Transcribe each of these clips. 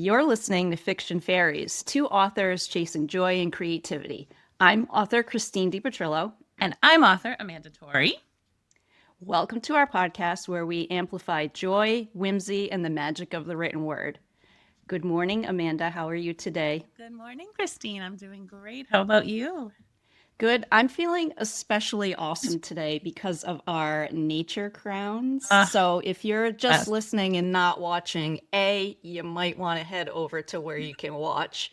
You're listening to Fiction Faeries, two authors chasing joy and creativity. I'm author Christine DePetrillo. And I'm author Amanda Torrey. Welcome to our podcast where we amplify joy, whimsy, and the magic of the written word. Good morning, Amanda. How are you today? Good morning, Christine. I'm doing great. How about you? Good. I'm feeling especially awesome today because of our nature crowns. Uh, So if you're just best. listening and not watching, A, you might want to head over to where you can watch.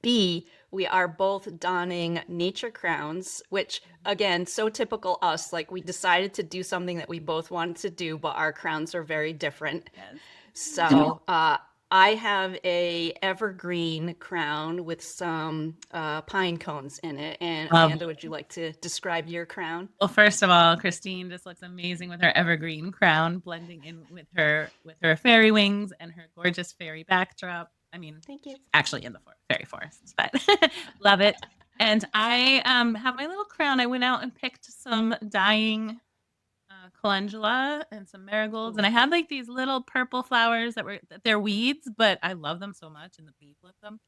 B, we are both donning nature crowns, which again, so typical us. Like we decided to do something that we both wanted to do, but our crowns are very different. Yes. So I have a evergreen crown with some pine cones in it. And Love. Amanda, would you like to describe your crown? Well, first of all, Christine just looks amazing with her evergreen crown, blending in with her fairy wings and her gorgeous fairy backdrop. I mean, Thank you. she's actually in the fairy forest, but love it. And I have my little crown. I went out and picked some dying calendula and some marigolds, and I had like these little purple flowers they're weeds, but I love them so much, and the bees love them,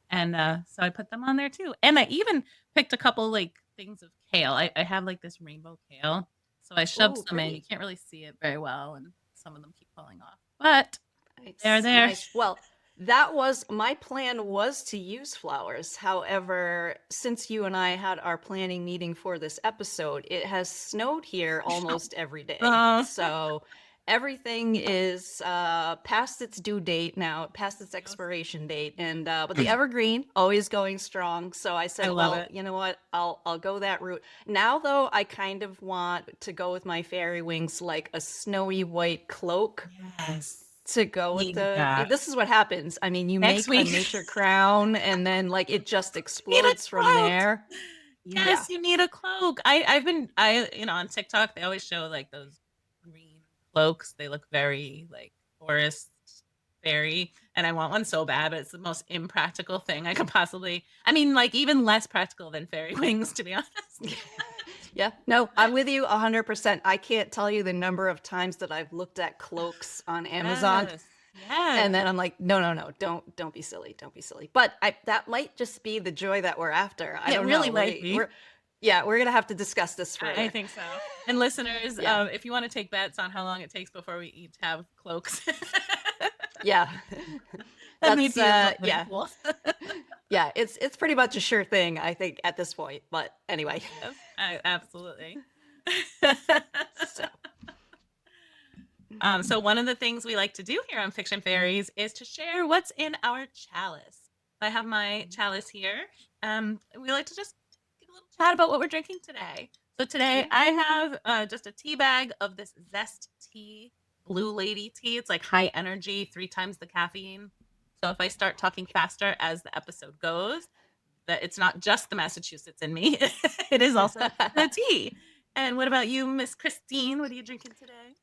and so I put them on there too. And I even picked a couple like things of kale. I have like this rainbow kale, so I shoved Oh, some in. You pretty. can't really see it very well, and some of them keep falling off, but they're Nice, there. nice. Well, that was my plan was to use flowers. However, since you and I had our planning meeting for this episode, it has snowed here almost every day. Uh, So everything is past its due date now, past its expiration date, and but the evergreen always going strong. So I I said, love well, it. you know what? I'll go that route. Now though, I kind of want to go with my fairy wings like a snowy white cloak Yes, to go with need the that this is what happens. I mean, you next make a week. nature crown and then like it just Need a explodes from cloak. there. Yeah. Yes, you need a cloak. I've been on TikTok they always show like those green cloaks. They look very like forest fairy, and I want one so bad, but it's the most impractical thing I could possibly. I mean, like even less practical than fairy wings, to be honest. Yeah. No, I'm with you 100%. I can't tell you the number of times that I've looked at cloaks on Amazon Yes, and yes. then I'm like, no, don't be silly. Don't be silly. But I that might just be the joy that we're after. I It don't really know. might be. We're going to have to discuss this I further. think so. And listeners, Yeah. if you want to take bets on how long it takes before we each have cloaks, Yeah. that may That's be a little yeah. cool. Yeah, it's pretty much a sure thing, I think, at this point. But anyway, Yes, absolutely. so So one of the things we like to do here on Fiction Fairies is to share what's in our chalice. I have my chalice here. We like to just give a little chat about what we're drinking today. So today yeah. I have just a tea bag of this Zest tea, Blue Lady tea. It's like high energy, 3 times the caffeine. So if I start talking faster as the episode goes, that it's not just the Massachusetts in me, it is also the tea. And what about you, Miss Christine? What are you drinking today?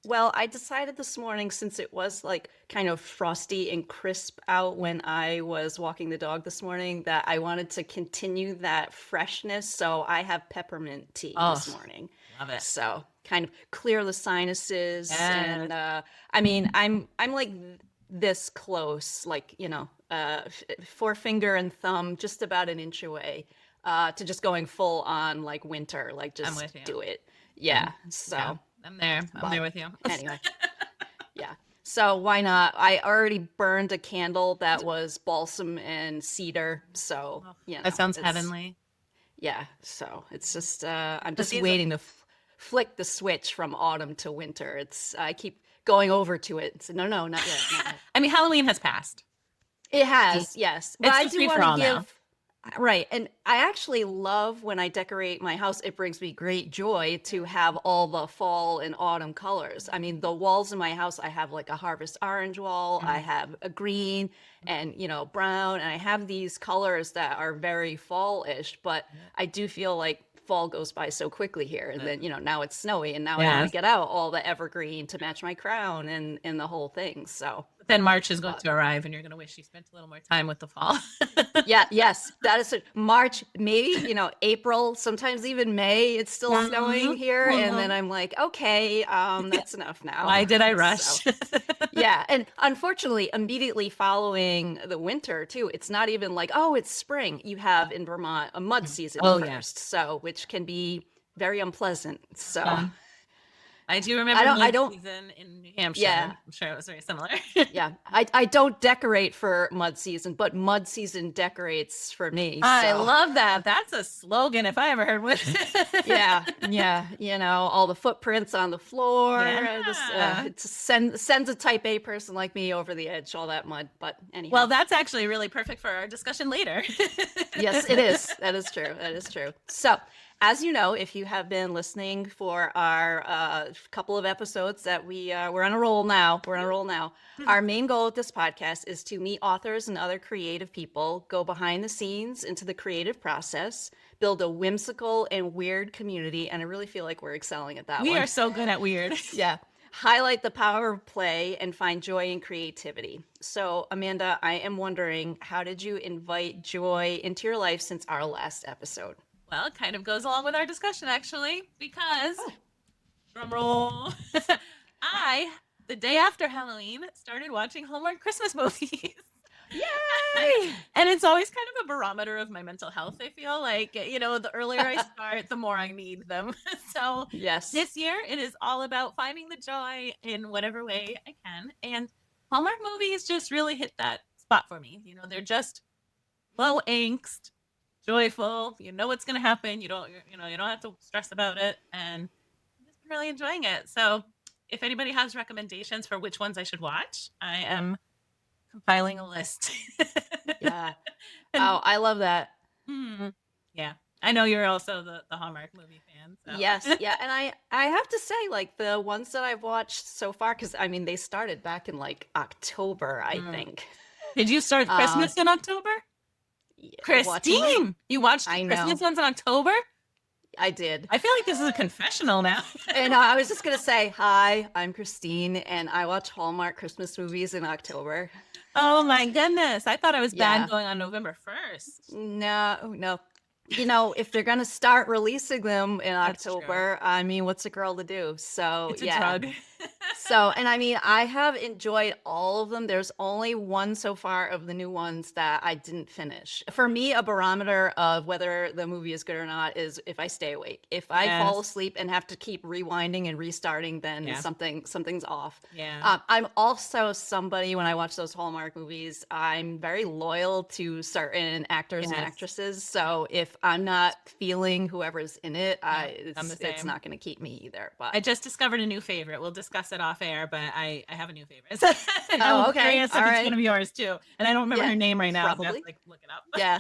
Well, I decided this morning, since it was like kind of frosty and crisp out when I was walking the dog this morning, that I wanted to continue that freshness. So I have peppermint tea Oh, this morning. love it. So kind of clear the sinuses. Yes. And I mean, I'm like this close, like, forefinger and thumb just about an inch away to just going full on like winter, like I'm just with you. do it. I'm, Yeah. yeah, So, I'm there. I'm but there with you. anyway. Yeah. So why not? I already burned a candle that was balsam and cedar. So, Oh, that sounds it's, heavenly. yeah. So it's just, I'm But just these, waiting to flick the switch from autumn to winter. I keep going over to it. So, no, not yet. Not yet. I mean, Halloween has passed. It has, yes. But It's I just do free want for to all now. give, right. And I actually love when I decorate my house. It brings me great joy to have all the fall and autumn colors. I mean, the walls in my house, I have like a harvest orange wall, I have a green and, brown, and I have these colors that are very fall-ish, but I do feel like fall goes by so quickly here. And then, now it's snowy and now I want to Yes. get out all the evergreen to match my crown and the whole thing. So, Then March is going But to arrive and you're going to wish you spent a little more time with the fall. yeah, yes, that is it. March, maybe, April, sometimes even May, it's still snowing Mhm, here. And then mhm. I'm like, okay, that's enough now. Why did I So, rush? yeah. And unfortunately, immediately following the winter, too, it's not even like, oh, it's spring. You have in Vermont a mud season Oh, yeah. first, so which can be very unpleasant. So Uh, I do remember I mud don't, season in New Hampshire. yeah. I'm sure it was very similar. Yeah, I don't decorate for mud season, but mud season decorates for me. I So love that. That's a slogan if I ever heard one. yeah, yeah, all the footprints on the floor. Just Yeah. it just sends a type A person like me over the edge. All that mud, but Well, anyhow, that's actually really perfect for our discussion later. yes, it is. That is true. That is true. So, as you know, if you have been listening for our couple of episodes that we're on a roll now. We're on a roll now. Our main goal with this podcast is to meet authors and other creative people, go behind the scenes into the creative process, build a whimsical and weird community, and I really feel like we're excelling at that We one. are so good at weird. Yeah. Highlight the power of play and find joy in creativity. So, Amanda, I am wondering, how did you invite joy into your life since our last episode? Well, it kind of goes along with our discussion actually, because Oh, drum roll. I, the day after Halloween, started watching Hallmark Christmas movies. yay! And it's always kind of a barometer of my mental health. I feel like, the earlier I start, the more I need them. So Yes. this year, it is all about finding the joy in whatever way I can. And Hallmark movies just really hit that spot for me. They're just low angst, joyful. You know what's going to happen. You don't have to stress about it. And I've just been really enjoying it. So if anybody has recommendations for which ones I should watch, I am compiling a list. Yeah. And Oh, I love that. yeah, I know you're also the Hallmark movie fan. Yes, So yeah, and I have to say, like the ones that I've watched so far, because I mean they started back in like October, I Mm. think. Did you start Um, Christmas in October? yeah, watching them. Christine, you watched the I Christmas know, ones in October? I did. I feel like this is a confessional now. And I was just gonna say, hi, I'm Christine, and I watch Hallmark Christmas movies in October. Oh my goodness. I thought I was bad Yeah, going on November 1st. no, no. If they're gonna start releasing them in That's true. October, I mean, what's a girl to do? So It's a yeah. drug. So, and I mean, I have enjoyed all of them. There's only one so far of the new ones that I didn't finish. For me, a barometer of whether the movie is good or not is if I stay awake. If I fall Yes. asleep and have to keep rewinding and restarting, then Yeah. something's off. Yeah. I'm also somebody when I watch those Hallmark movies, I'm very loyal to certain actors and Yes. actresses. So if I'm not feeling whoever's in it, Yeah. I'm the it's same. not going to keep me either. But I just discovered a new favorite. We'll discuss it off air, but I have a new favorite. And oh, I'm okay, curious all if it's right. one of yours too. And I don't remember Yeah, her name right now, so I have to probably. like look it up. Yeah.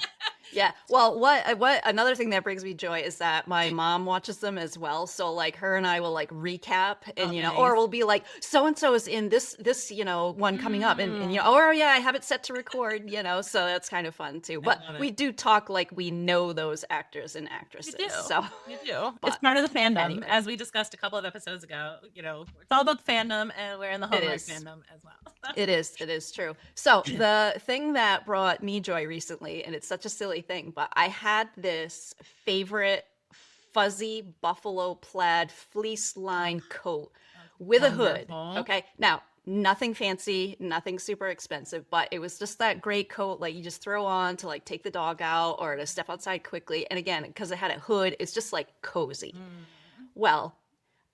Yeah. Well, what another thing that brings me joy is that my mom watches them as well. So like her and I will like recap Oh, and nice. or we'll be like so and so is in this one coming up and Mm, oh yeah, I have it set to record, so that's kind of fun too. I But love it. we do talk like we know those actors and You do. actresses. So You do. It's but part of the fandom. anyway, As we discussed a couple of episodes ago, it's all about the fandom and we're in the it Hallmark is. fandom as well. It is. It is true. So the thing that brought me joy recently, and it's such a silly thing, but I had this favorite fuzzy buffalo plaid fleece lined coat with a hood. Wonderful. Okay. Now, nothing fancy, nothing super expensive, but it was just that great coat like you just throw on to like take the dog out or to step outside quickly. And again, because it had a hood, it's just like cozy. Mm. Well,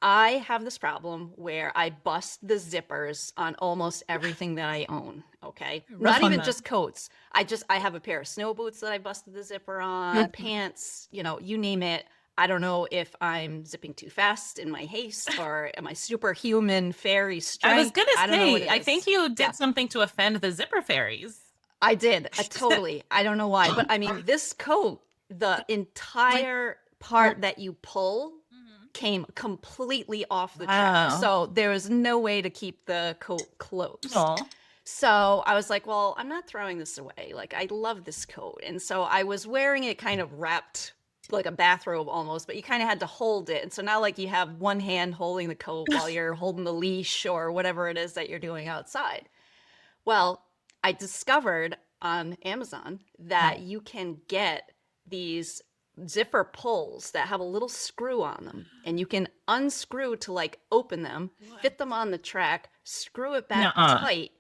I have this problem where I bust the zippers on almost everything that I own. Okay. Rough Not on even that. just coats. I have a pair of snow boots that I busted the zipper on, pants, you name it. I don't know if I'm zipping too fast in my haste or am I superhuman fairy I was strength? gonna I don't know what say, it I think is. you Yeah, did something to offend the zipper fairies. I did. Totally. I don't know why, but I mean, this coat, the Like, entire part that you pull mhm. came completely off the track. Wow. So there was no way to keep the coat closed. Aw. So I was like, well, I'm not throwing this away. Like, I love this coat. And so I was wearing it kind of wrapped like a bathrobe almost, but you kind of had to hold it. And so now, like, you have one hand holding the coat while you're holding the leash or whatever it is that you're doing outside. Well, I discovered on Amazon that Right. you can get these zipper pulls that have a little screw on them, and you can unscrew to like open them, What? fit them on the track, screw it back Nuh-uh. tight,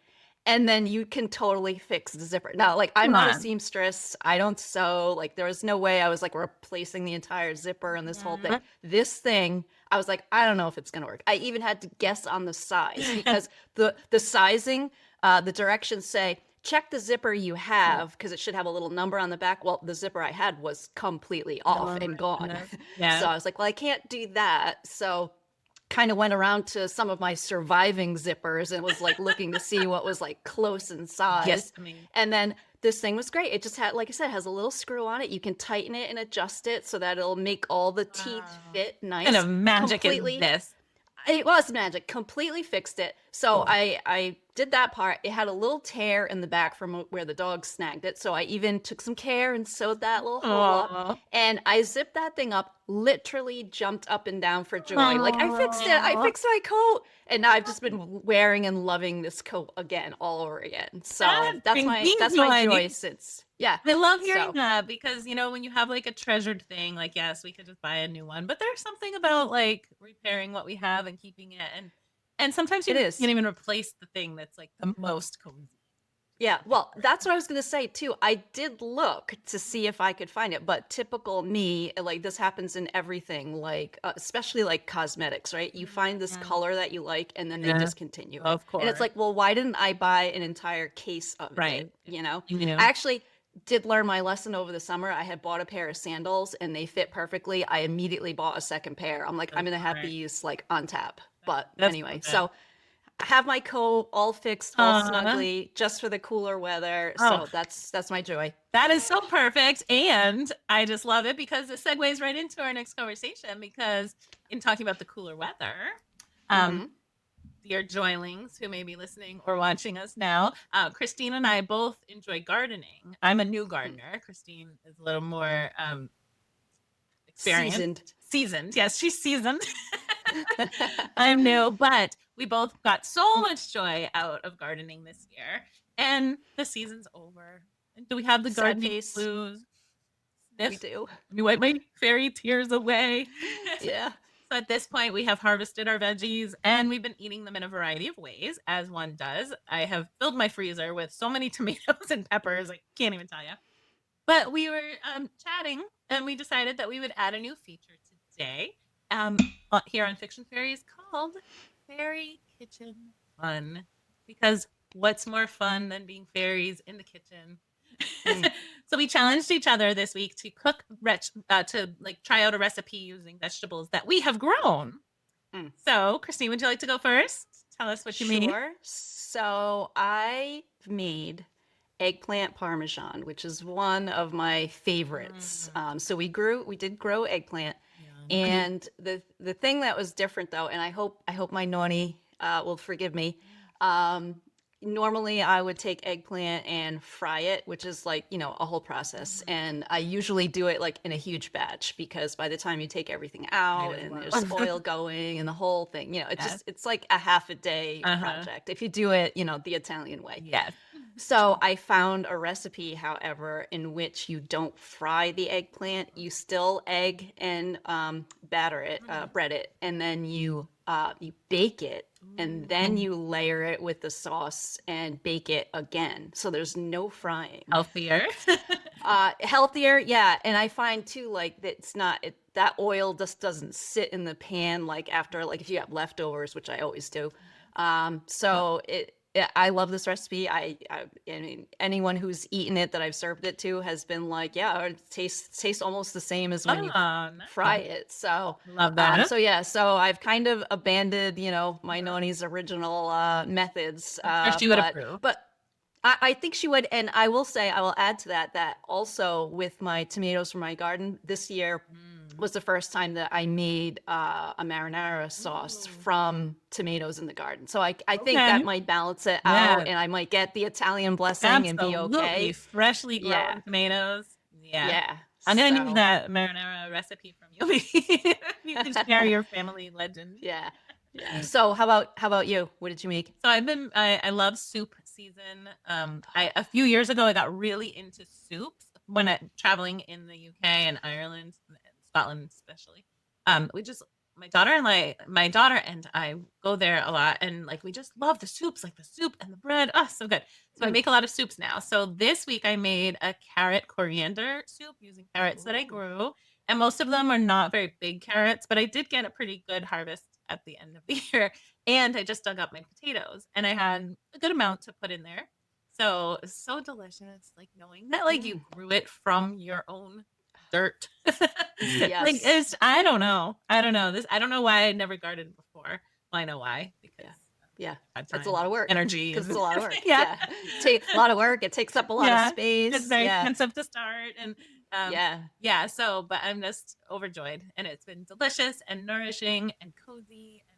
and then you can totally fix the zipper. Now, like I'm Come not a on. seamstress, I don't sew, like there was no way I was like replacing the entire zipper and this whole thing. Mhm. This thing, I was like, I don't know if it's gonna work. I even had to guess on the size because the sizing, the directions say check the zipper you have because it should have a little number on the back. Well, the zipper I had was completely off Oh and my gone. goodness. So Yeah. I was like, well, I can't do that. So kind of went around to some of my surviving zippers and was like looking to see what was like close in Yes, size. I mean, And then this thing was great. It just had, like I said, has a little screw on it. You can tighten it and adjust it so that it'll make all the teeth wow. fit What kind nice. of magic is Completely, this? it was magic. Completely fixed it. So Cool. I did that part. It had a little tear in the back from where the dog snagged it. So I even took some care and sewed that little hole up. Oh. And I zipped that thing up, literally jumped up and down for joy. Like I fixed it. I fixed my coat. And now I've just been wearing and loving this coat again all over again. That So brings me that's my joy. joy since yeah. I love hearing So that because, when you have like a treasured thing, like, yes, we could just buy a new one, but there's something about like repairing what we have and keeping it. And sometimes you it just is. can't even replace the thing that's like the most cozy. Yeah, well, that's what I was going to say too. I did look to see if I could find it, but typical me, like this happens in everything, like especially like cosmetics, right? You find this Mhm. color that you like and then they Yeah, discontinue it. of And it's course. like, well, why didn't I buy an entire case of it, Right. you know? You I know, actually did learn my lesson over the summer. I had bought a pair of sandals and they fit perfectly. I immediately bought a second pair. I'm like, so I'm going to have smart. these like on tap. But That's anyway, perfect. so I have my coat all fixed, all Uh, snugly, just for the cooler weather. oh, So that's my joy. that is so perfect. And I just love it because it segues right into our next conversation. Because in talking about the cooler weather, um, Hmm. dear joylings who may be listening or watching us now, Christine and I both enjoy gardening. I'm a new gardener. Christine is a little more Seasoned. experienced, seasoned. Yes, she's seasoned. I'm new, but we both got so much joy out of gardening this year. And the season's over. And do we have the Sad gardening face. blues? We Sniff. do. Let me wipe my fairy tears away. Yeah. So at this point, we have harvested our veggies and we've been eating them in a variety of ways, as one does. I have filled my freezer with so many tomatoes and peppers, I can't even tell you. But we were chatting and we decided that we would add a new feature today here on Fiction Fairies called Fairy Kitchen Fun. Because what's more fun than being fairies in the kitchen? Mm. So we challenged each other this week to to like try out a recipe using vegetables that we have grown. Mm. So, Christine, would you like to go first? Tell us what you made. Sure. So I made eggplant parmesan, which is one of my favorites. Mm, So we did grow eggplant, yum. and the thing that was different though, and I hope my naughty will forgive me. Um, Normally I would take eggplant and fry it, which is like, you know, a whole process. Mhm. And I usually do it like in a huge batch because by the time you take everything Might out as and well. there's oil going and the whole thing, you know, Yes. it's like a half a day Uh-huh. project if you do it, you know, the Italian way. Yes. So I found a recipe, however, in which you don't fry the eggplant. You still egg and batter it, Mhm. bread it, and then you bake it, and then Ooh. you layer it with the sauce and bake it again. So there's no frying. Healthier. Healthier, yeah. And I find too, like that it's not that oil just doesn't sit in the pan like after like if you have leftovers, which I always do. Yep. So I love this recipe. I mean, anyone who's eaten it that I've served it to has been like, yeah, it tastes almost the same as when you Oh, fry nice. it. So, Love that. so yeah, so I've kind of abandoned, you know, my noni's original methods. I'm sure she would But approve. but I think she would, and I will say, I will add to that that also with my tomatoes from my garden this year Mm. was the first time that I made a marinara sauce Ooh. from tomatoes in the garden. So I think Okay. that might balance it out, Yeah, and I might get the Italian blessing and be absolutely. okay. Freshly Yeah, grown tomatoes. Yeah. yeah. I'm gonna need So that marinara recipe from you. You can share your family legend. yeah. Yeah. So how about you? What did you make? So I love soup season. I a few years ago I got really into soups when traveling in the UK and Ireland, and Scotland especially. We just my daughter and I go there a lot, and like we just love the soups, like the soup and the bread. Oh, so good. So I Mm. make a lot of soups now. So this week I made a carrot coriander soup using carrots that I Ooh. grew, and most of them are not very big carrots, but I did get a pretty good harvest at the end of the year. And I just dug up my potatoes and I had a good amount to put in there. So it's so delicious, like knowing that like you Mm. grew it from your own dirt. Like Yes. it's I don't know. I don't know. I don't know why I never gardened before. Well, I know why, because Yeah. Yeah. I had It's a time lot of and work energy because and it's a lot of work. yeah. Yeah. Take a lot of work. It takes up a lot of Yeah. It's space. very Yeah. expensive to start and Yeah. yeah, so but I'm just overjoyed and it's been delicious and nourishing and cozy and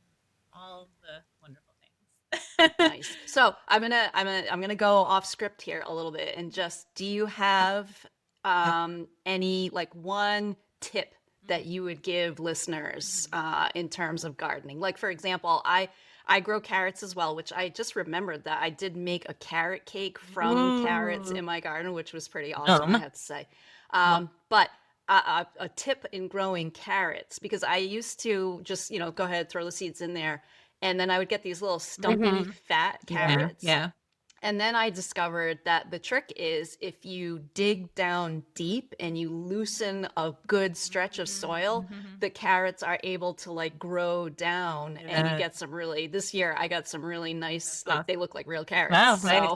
all the wonderful things. Nice. So I'm gonna go off script here a little bit and just do you have Yep. any like one tip that Mhm, you would give listeners mhm. in terms of gardening? Like for example, I grow carrots as well, which I just remembered that I did make a carrot cake from carrots Ooh, in my garden, which was pretty awesome, I yum. have to say. Well, But a tip in growing carrots, because I used to just, go ahead, throw the seeds in there, and then I would get these little stumpy, mhm. fat Yeah, carrots. yeah. And then I discovered that the trick is if you dig down deep and you loosen a good stretch of soil, Mhm. the carrots are able to like grow down and you Yeah, get some really, this year I got some really that's nice, like awesome. they look like real carrots. Wow, nice.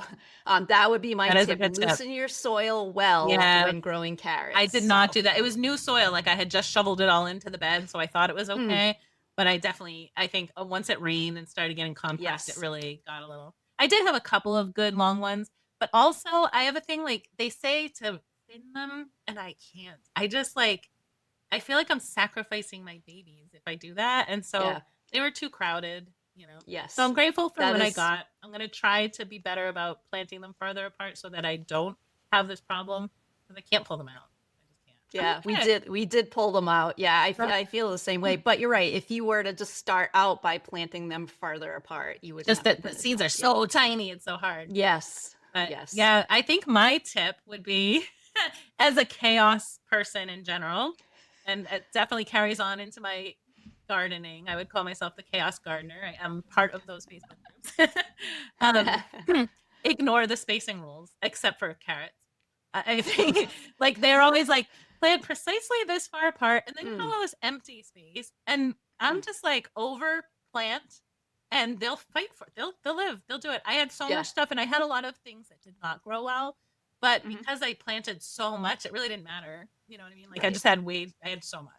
So that would be my That is a tip. good tip. Loosen your soil well Yeah, when growing I carrots. did not So, do that. It was new soil, like, I had just shoveled it all into the bed, so I thought it was mm, okay, but I think, once it rained and started getting compact, it yes. really got a little I did have a couple of good long ones, but also, I have a thing, like, they say to thin them, and I can't. I just, like I feel like I'm sacrificing my babies if I do that, and so Yeah. they were too crowded, you know? So I'm Yes. grateful for That what I is. got. I'm gonna try to be better about planting them further apart so that I don't have this problem, because I can't pull them out. I just can't. I'm Yeah, we okay. did we did pull them out. Yeah, But I feel the same way. But you're right. If you were to just start out by planting them farther apart, you wouldn't just have that as the many seeds are problems. Yep. so tiny, it's so hard. Yes. But Yes. yeah, I think my tip would be as a chaos person in general, and it definitely carries on into my gardening. I would call myself the chaos gardener. I am part of those Facebook groups. um, ignore the spacing rules, except for carrots. I think like they're always like plant precisely this far apart, and then you have Mm, all this empty space, and I'm mm. just like over plant and they'll fight for it. They'll live. They'll do it. I had so Yeah. much stuff and I had a lot of things that did not grow well, but Hmm. because I planted so much, it really didn't matter. You know what I mean? Like Right. I had so much.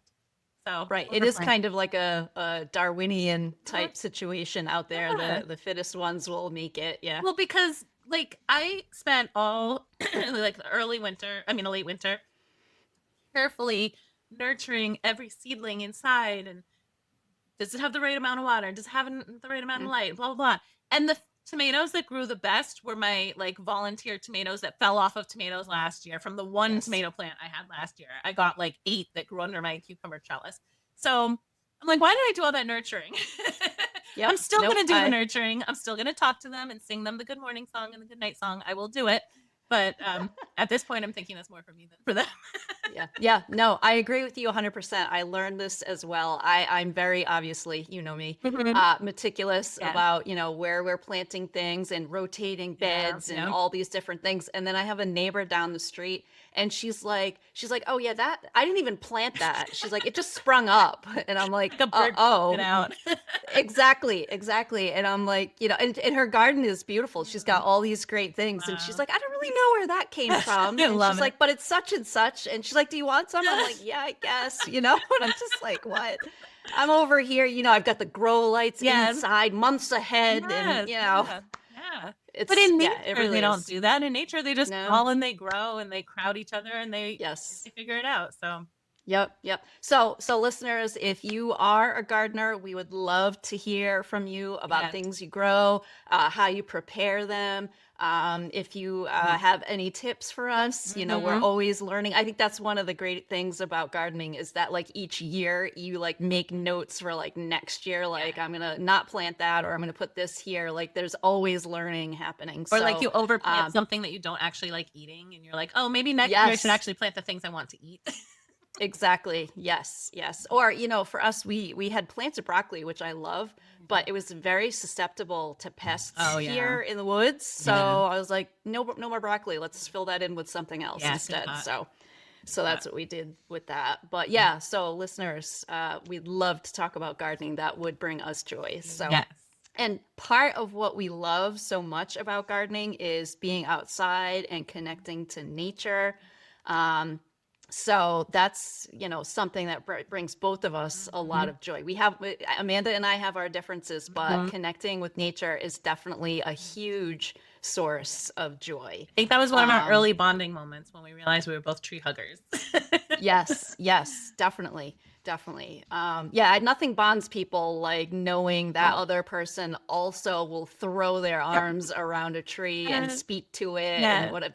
So Right. It is overplant. kind of like a Darwinian Mhm. type situation out there. Yeah. The fittest ones will make it. Yeah. Well, because like I spent all like the early winter, I mean a late winter, carefully nurturing every seedling inside and does it have the right amount of water? Does it have the right amount Mm, of light? Blah blah blah. And the tomatoes that grew the best were my like volunteer tomatoes that fell off of tomatoes last year from the one yes. tomato plant I had last year. I got like 8 that grew under my cucumber trellis. So I'm like, why did I do all that nurturing? I'm Yep. still Nope. gonna do the nurturing. I'm still gonna talk to them and sing them the good morning song and the good night song. I will do it. But at this point, I'm thinking that's more for me than for them. Yeah. Yeah. No, I agree with you 100%. I learned this as well. I'm very obviously, you know me, Mhm. meticulous Yeah, about, where we're planting things and rotating yeah, beds and yeah. all these different things. And then I have a neighbor down the street and she's like, oh yeah, that I didn't even plant that. She's like, it just sprung up. And I'm like, Like a bird pooped it oh, out. exactly, exactly. And I'm like, and her garden is beautiful. She's got Mm, all these great things. And she's wow. like, I don't really know where that came from. I And love she's it. like, but it's such and such. And she's like, do you want some? I'm like, yeah, I guess, And I'm just like, what? I'm over here, I've got the grow lights Yeah. inside months ahead. And, Yes, yeah, yeah. But in yeah, it nature, they really don't is. do that. In nature, they just No. fall and they grow and they crowd each other and Yes. they figure it out. So, Yep, yep. So listeners, if you are a gardener, we would love to hear from you about yes. things you grow, how you prepare them. If you Mhm. have any tips for us, we're Mhm. always learning. I think that's one of the great things about gardening is that like each year you like make notes for like next year, Yeah. like I'm gonna not plant that or I'm gonna put this here. Like there's always learning happening. Or like So, you overplant um, something that you don't actually like eating, and you're like, oh, maybe next year I should yes. actually plant the things I want to eat. Exactly. Yes, yes. Or, for us, we had planted broccoli, which I love, but it was very susceptible to pests Oh yeah. here in the woods. So Yeah. I was like, no, no more broccoli. Let's fill that in with something else Yeah. Good instead. thought. So Good thought. that's what we did with that. But yeah, so listeners, we'd love to talk about gardening. That would bring us joy. So, Yes. and part of what we love so much about gardening is being outside and connecting to nature. Um, so that's, something that brings both of us a lot Mhm. of joy. Amanda and I have our differences, but Mhm. connecting with nature is definitely a huge source of joy. I think that was one of our Um, early bonding moments when we realized we were both tree huggers. Yes, yes, definitely, definitely. Yeah, nothing bonds people like knowing that Oh, other person also will throw their yep. arms around a tree and Yes. speak to it and Yes. what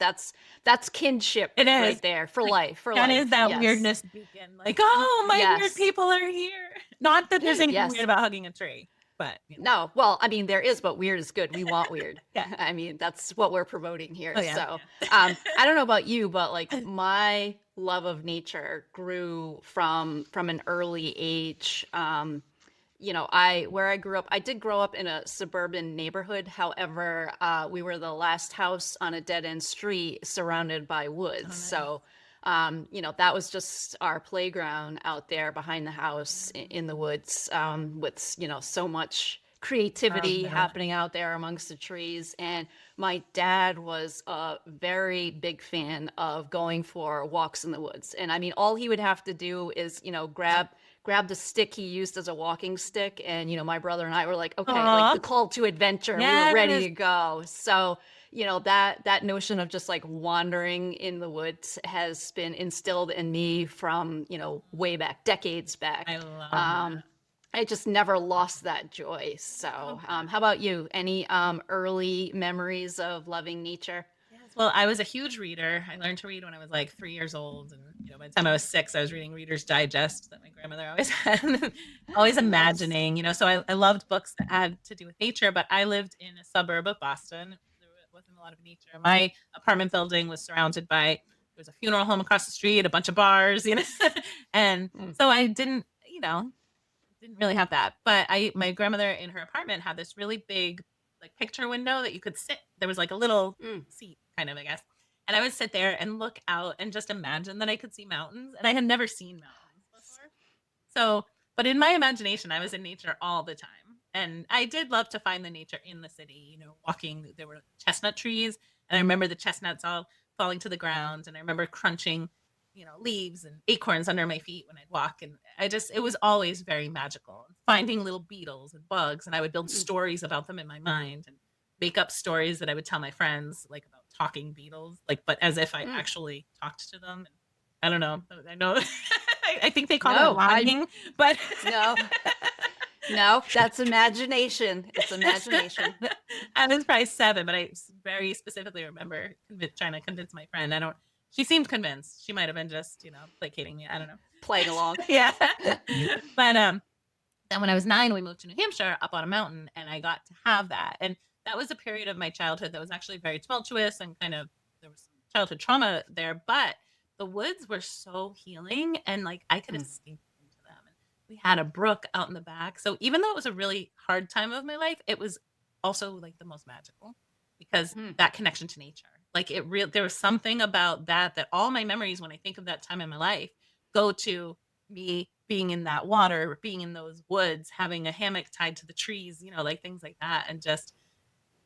that's kinship It is. right there for Like, life, for that is life. that Yes. weirdness beacon. Like, oh, my weird Yes. people are here. Not that there's anything weird Yes. about hugging a tree, but No, well, I mean, there is, but weird is good. We want weird. yeah. I mean, that's what we're promoting here. Oh yeah. So, Yeah. I don't know about you, but like my love of nature grew from an early age. Where I grew up, I did grow up in a suburban neighborhood. However, we were the last house on a dead end street surrounded by Oh woods. nice. So, that was just our playground out there behind the house in the woods, with, so much Love creativity that. happening out there amongst the trees. And my dad was a very big fan of going for walks in the woods. And I mean, all he would have to do is, grab the stick he used as a walking stick. And, my brother and I were like, okay, like Aw. the call to adventure, we were ready Yes. to go. So, that notion of just like wandering in the woods has been instilled in me from, way back, decades back. I love that. Um, I just never lost that joy. So, Love that. how about you? Any early memories of loving nature? Yes. Well, I was a huge reader. I learned to read when I was like 3 years old. And, by the time I was 6, I was reading Reader's Digest that my grandmother always had, always Nice. imagining, so I loved books that had to do with nature, but I lived in a suburb of Boston. There wasn't a lot of nature. My apartment building was surrounded by, there was a funeral home across the street, a bunch of bars, and Mm, so I didn't really have that. But my grandmother in her apartment had this really big like picture window that you could sit. There was like a little mm, seat kind of, I guess. And I would sit there and look out and just imagine that I could see mountains. And I had never seen mountains before. So, but in my imagination, I was in nature all the time. And I did love to find the nature in the city, walking. There were chestnut trees. And I remember the chestnuts all falling to the ground. And I remember crunching, leaves and acorns under my feet when I'd walk. And it was always very magical. Finding little beetles and bugs. And I would build mm. stories about them in my mind and make up stories that I would tell my friends, like about talking beetles, like, but as if I Mm. actually talked to them. I don't know. I know. I think they call that No, lying, but no, no, that's imagination. It's imagination. I was probably 7, but I very specifically remember trying to convince my friend. I don't. She seemed convinced. She might have been just, placating me. I don't know. Playing along. Yeah. But then when I was 9, we moved to New Hampshire up on a mountain, and I got to have that. And that was a period of my childhood that was actually very tumultuous and kind of, there was some childhood trauma there, but the woods were so healing, and like I could Mm, escape into them. And we had a brook out in the back. So even though it was a really hard time of my life, it was also like the most magical because mm, that connection to nature. Like there was something about that all my memories when I think of that time in my life go to me being in that water, being in those woods, having a hammock tied to the trees, like things like that. And just,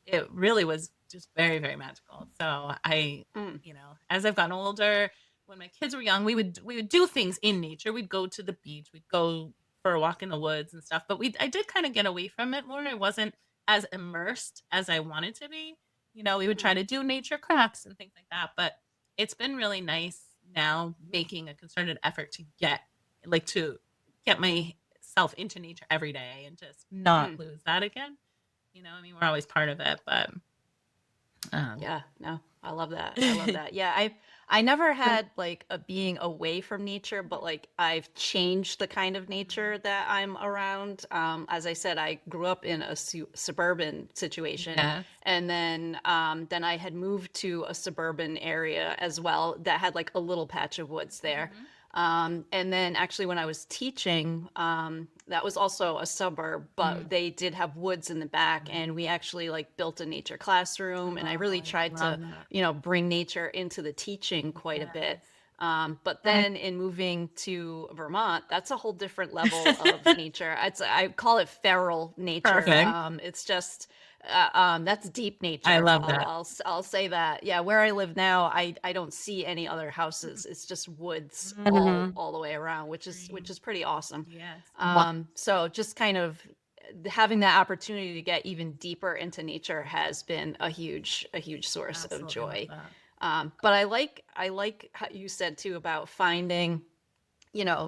it really was just very, very magical. So mm, as I've gotten older, when my kids were young, we would do things in nature. We'd go to the beach, we'd go for a walk in the woods and stuff. But I did kind of get away from it more. I wasn't as immersed as I wanted to be. We would try mm, to do nature crafts and things like that. But it's been really nice now making a concerted effort to get myself into nature every day and just not mm. lose that again. I mean, we're always part of it, but Um, Yeah, no, I love that. I love that. Yeah, I never had like a being away from nature, but like I've changed the kind of nature that I'm around. As I said, I grew up in a suburban situation, yes. and then I had moved to a suburban area as well that had like a little patch of woods there. Mhm. And then actually when I was teaching, that was also a suburb, but Mm. they did have woods in the back, and we actually like built a nature classroom, and I Oh, really I tried love to, that. bring nature into the teaching quite a bit. Yes. But I then in moving to Vermont, that's a whole different level of nature. I call it feral nature. Perfect. It's just that's deep I nature. love that. I'll say that. Yeah, where I live now, I don't see any other houses. It's just woods Mhm. all the way around, which is pretty awesome. Yes. So just kind of having that opportunity to get even deeper into nature has been a huge source of Absolutely love joy. that. But I like how you said too about finding,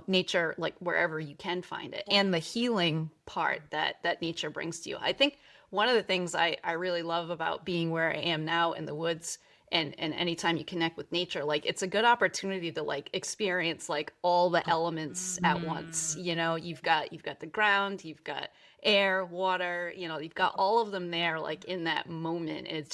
nature like wherever you can find it, and the healing part that nature brings to you. I think one of the things I really love about being where I am now in the woods, and anytime you connect with nature, like it's a good opportunity to like experience like all the elements at once. Mm. You've got the ground, you've got air, water, you've got all of them there like in that moment. It's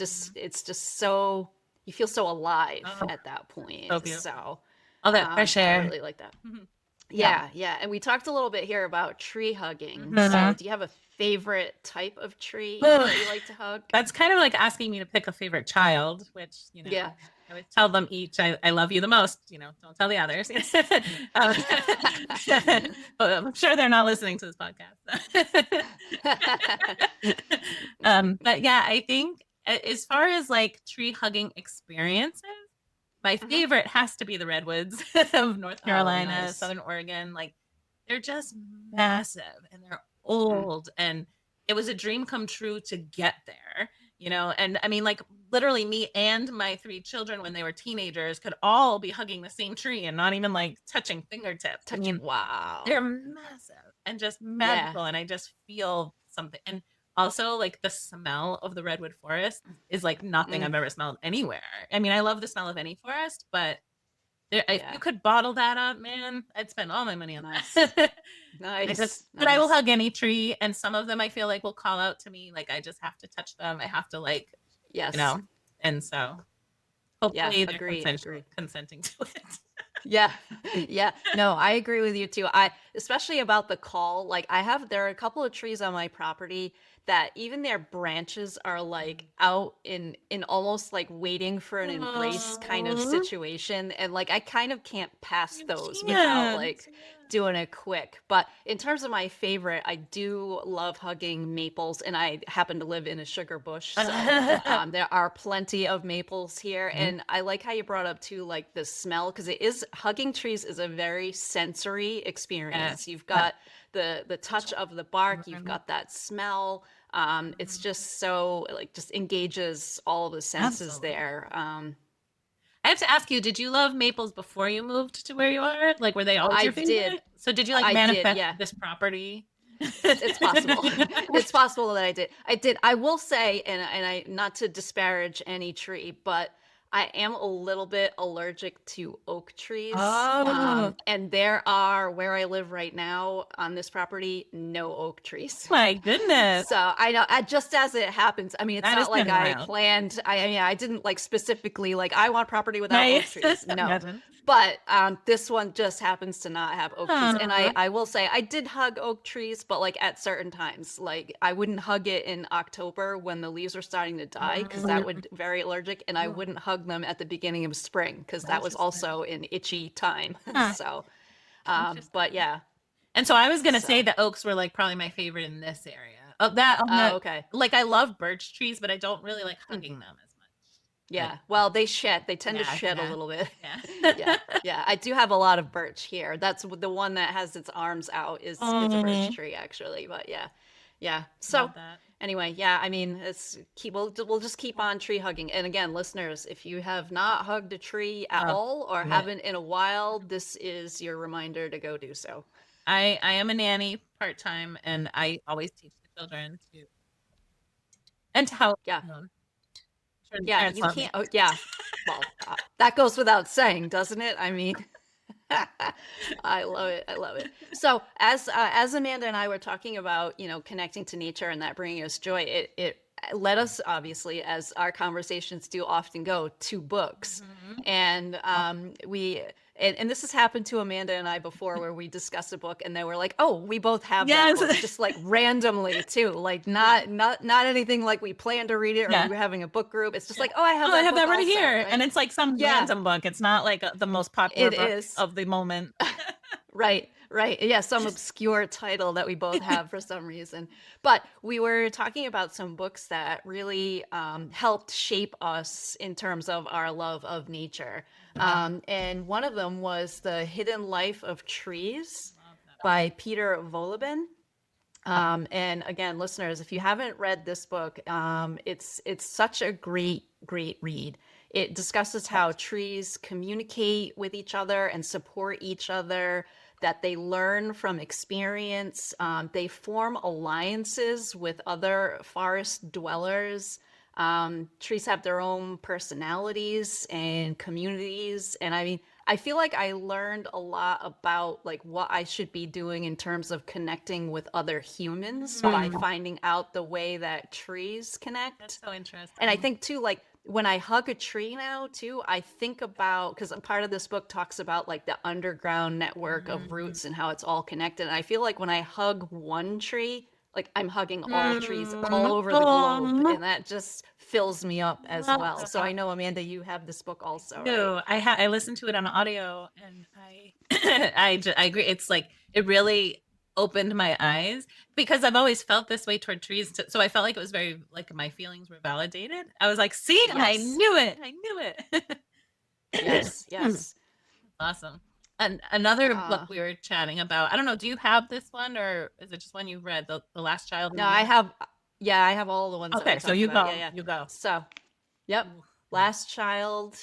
just so, you feel so alive Oh, at that point. so beautiful. So All that fresh I air. really like that. Mhm. Yeah. Yeah, yeah. And we talked a little bit here about tree hugging. So, Mhm. do you have a favorite type of tree Ugh. that you like to hug? That's kind of like asking me to pick a favorite child, which, Yeah. I always tell them each, I love you the most, don't tell the others. um, but I'm sure they're not listening to this podcast. But yeah, I think as far as like tree hugging experiences, my Mhm. favorite has to be the redwoods of North Oh, Carolina, nice. Southern Oregon. Like they're just massive and they're Mm. old, and it was a dream come true to get there. And I mean, like literally me and my three children when they were teenagers could all be hugging the same tree and not even like touching fingertips. I mean, Wow. they're massive and just Yeah. magical, and I just feel something. And also, like the smell of the redwood forest is like nothing Mm. I've ever smelled anywhere. I mean, I love the smell of any forest, but if you Yeah. could bottle that up, man, I'd spend all my money on Nice. that. Nice. But I will Nice. hug any tree, and some of them I feel like will call out to me, like I just have to touch them. I have to like, you Yes. know, and so Yeah. hopefully they're Agree. Agree. consenting to it. Yeah. Yeah. No, I agree with you too. I especially about the call. Like there are a couple of trees on my property that even their branches are like out in almost like waiting for an embrace kind of Oh, situation. And like I kind of can't pass you those without can't. like doing it quick. But in terms of my favorite, I do love hugging maples, and I happen to live in a sugar bush, so Yeah. there are plenty of maples here. And I like how you brought up too, like the smell, because hugging trees is a very sensory experience. Yes. You've got the touch of the bark, you've Mhm. got that smell. It's just so like just engages all the senses Absolutely. there. I have to ask you, did you love maples before you moved to where you are? Like, were they always I your did. favorite? So did you like I did, manifest yeah. this property? It's possible. It's possible that I did. I did. I will say, and I, not to disparage any tree, but I am a little bit allergic to oak trees. Oh And there are, where I live right now on this property, no oak trees. my goodness. So I know, just as it happens, I mean, it's That has not like been I wild. planned. I mean, I didn't like specifically like I want property without Right? oak trees. No, Imagine. but this one just happens to not have oak trees. And I Aw. I will say I did hug oak trees, but like at certain times, like I wouldn't hug it in October when the leaves were starting to die because that would very allergic, and I wouldn't hug them at the beginning of spring because that was Interesting. also an itchy time. Huh. So, but Interesting. yeah, And so I was gonna say so the oaks were like probably my favorite in this area. Oh, that on oh the okay. like I love birch trees, but I don't really like Hmm. hugging them as much. Like, Yeah, well, they shed. They tend to yeah, shed a yeah, little bit. Yeah, yeah. yeah. I do have a lot of birch here. That's the one that has its arms out is a birch Oh, tree actually. But yeah, yeah. So love that. anyway, yeah. I mean, we'll just keep on tree hugging. And again, listeners, if you have not hugged a tree at Oh, all or do it. haven't in a while, this is your reminder to go do so. I am a nanny part time, and I always teach the children to and to help Yeah. um, Yeah, Parents you love me. can't. Oh, yeah. Well, that goes without saying, doesn't it? I mean, I love it. I love it. So, as Amanda and I were talking about, connecting to nature and that bringing us joy, it led us, obviously, as our conversations do often go, to books, Mhm. and we. And this has happened to Amanda and I before, where we discuss a book and they were like, "Oh, we both have that Yes. book," just like randomly too, like Yeah. not anything like we planned to read it or we Yeah. were having a book group. It's just Yeah. like, "Oh, I have Oh, I that have book that right also," here. right? And it's like some Yeah, random book. It's not like the most popular it book is. of the moment. Right, right. Yeah, some obscure title that we both have for some reason. But we were talking about some books that really helped shape us in terms of our love of nature. Mhm. And one of them was The Hidden Life of Trees Love that book. by Peter Volobin. And again, listeners, if you haven't read this book, it's such a great read. It discusses how trees communicate with each other and support each other, that they learn from experience. They form alliances with other forest dwellers. Trees have their own personalities and communities. And I mean, I feel like I learned a lot about like what I should be doing in terms of connecting with other humans by Mm. finding out the way that trees That's connect. so And I interesting. think too, like when I hug a tree now too, I think about, because part of this book talks about like the underground network of Mhm. roots and how it's all connected. And I feel like when I hug one tree, like I'm hugging all trees all Mm. over the globe, Oh, and that just fills me up as love well. So I that. know, Amanda, you have this book also, right? No, I listened to it on audio and I I agree. It's like it really opened my eyes because I've always felt this way toward trees. So I felt like it was very like my feelings were validated. I was like, "See, I Yes. knew it. I knew it." Yes, yes. Awesome. And another book Uh, we were chatting about. I don't know. Do you have this one, or is it just one you've read, the Last Child in no, the I Woods? have, yeah, I have all the ones that we Okay, so talked you about. Yeah, go. yeah. You go. So, yep. Ooh. Last Child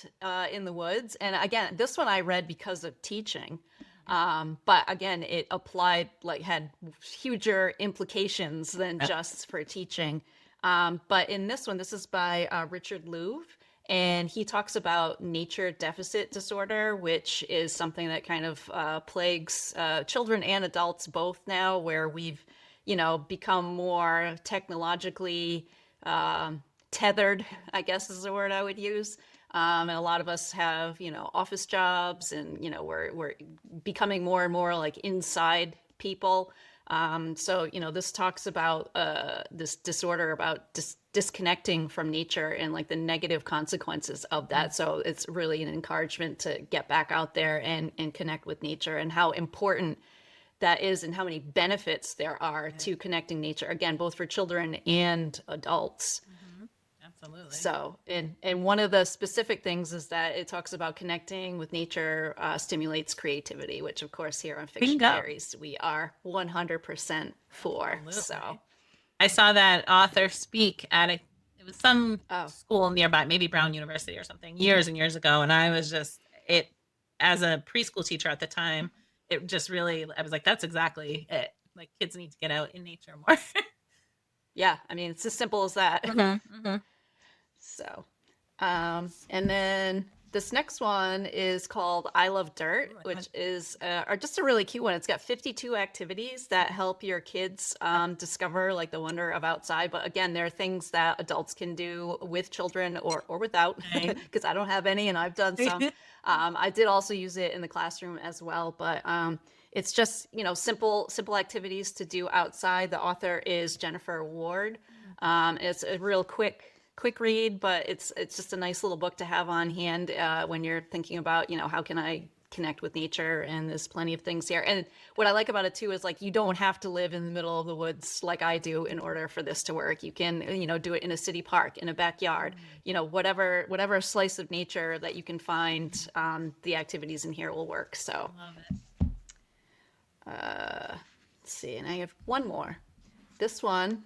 in the Woods. And again, this one I read because of teaching. But again, it applied, like, had huger implications than Yep. just for teaching. But in this one, this is by Richard Louv. And he talks about nature deficit disorder, which is something that kind of plagues children and adults both now, where we've, become more technologically tethered, I guess is the word I would use. And a lot of us have, office jobs, and we're becoming more and more like inside people. So this talks about this disorder about disconnecting from nature and like the negative consequences of that. So it's really an encouragement to get back out there and connect with nature, and how important that is, and how many benefits there are Yeah. to connecting nature, again, both for children and adults. Mhm. Absolutely. So, and one of the specific things is that it talks about connecting with nature stimulates creativity, which of course here on Fiction Bingo. Fairies we are 100% for. So, Absolutely. I saw that author speak at it was some oh school nearby, maybe Brown University or something, years and years ago. And I was just it as a preschool teacher at the time, it just really I was like, that's exactly it. Like kids need to get out in nature more. yeah, I mean it's as simple as that. Mhm, mhm. So, and then this next one is called I Love Dirt, Ooh, which is are just a really cute one. It's got 52 activities that help your kids discover like the wonder of outside. But again, there are things that adults can do with children or without, Nice. because I don't have any and I've done some. I did also use it in the classroom as well, but it's just simple activities to do outside. The author is Jennifer Ward. It's a real quick read, but it's just a nice little book to have on hand when you're thinking about, how can I connect with nature, and there's plenty of things here. And what I like about it too is like you don't have to live in the middle of the woods like I do in order for this to work. You can, do it in a city park, in a backyard, whatever slice of nature that you can find, the activities in here will work. So Love it. let's see, and I have one more. This one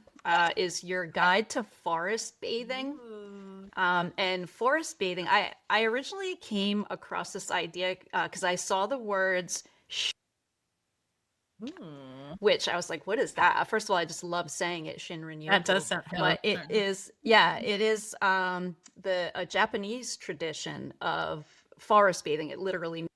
is Your Guide to Forest Bathing. Ooh. And forest bathing, I originally came across this idea because I saw the words Ooh, which I was like, what is that? First of all, I just love saying it, Shinrin that Yoku. does sound But it certain. is, yeah, it is the a Japanese tradition of forest bathing. It literally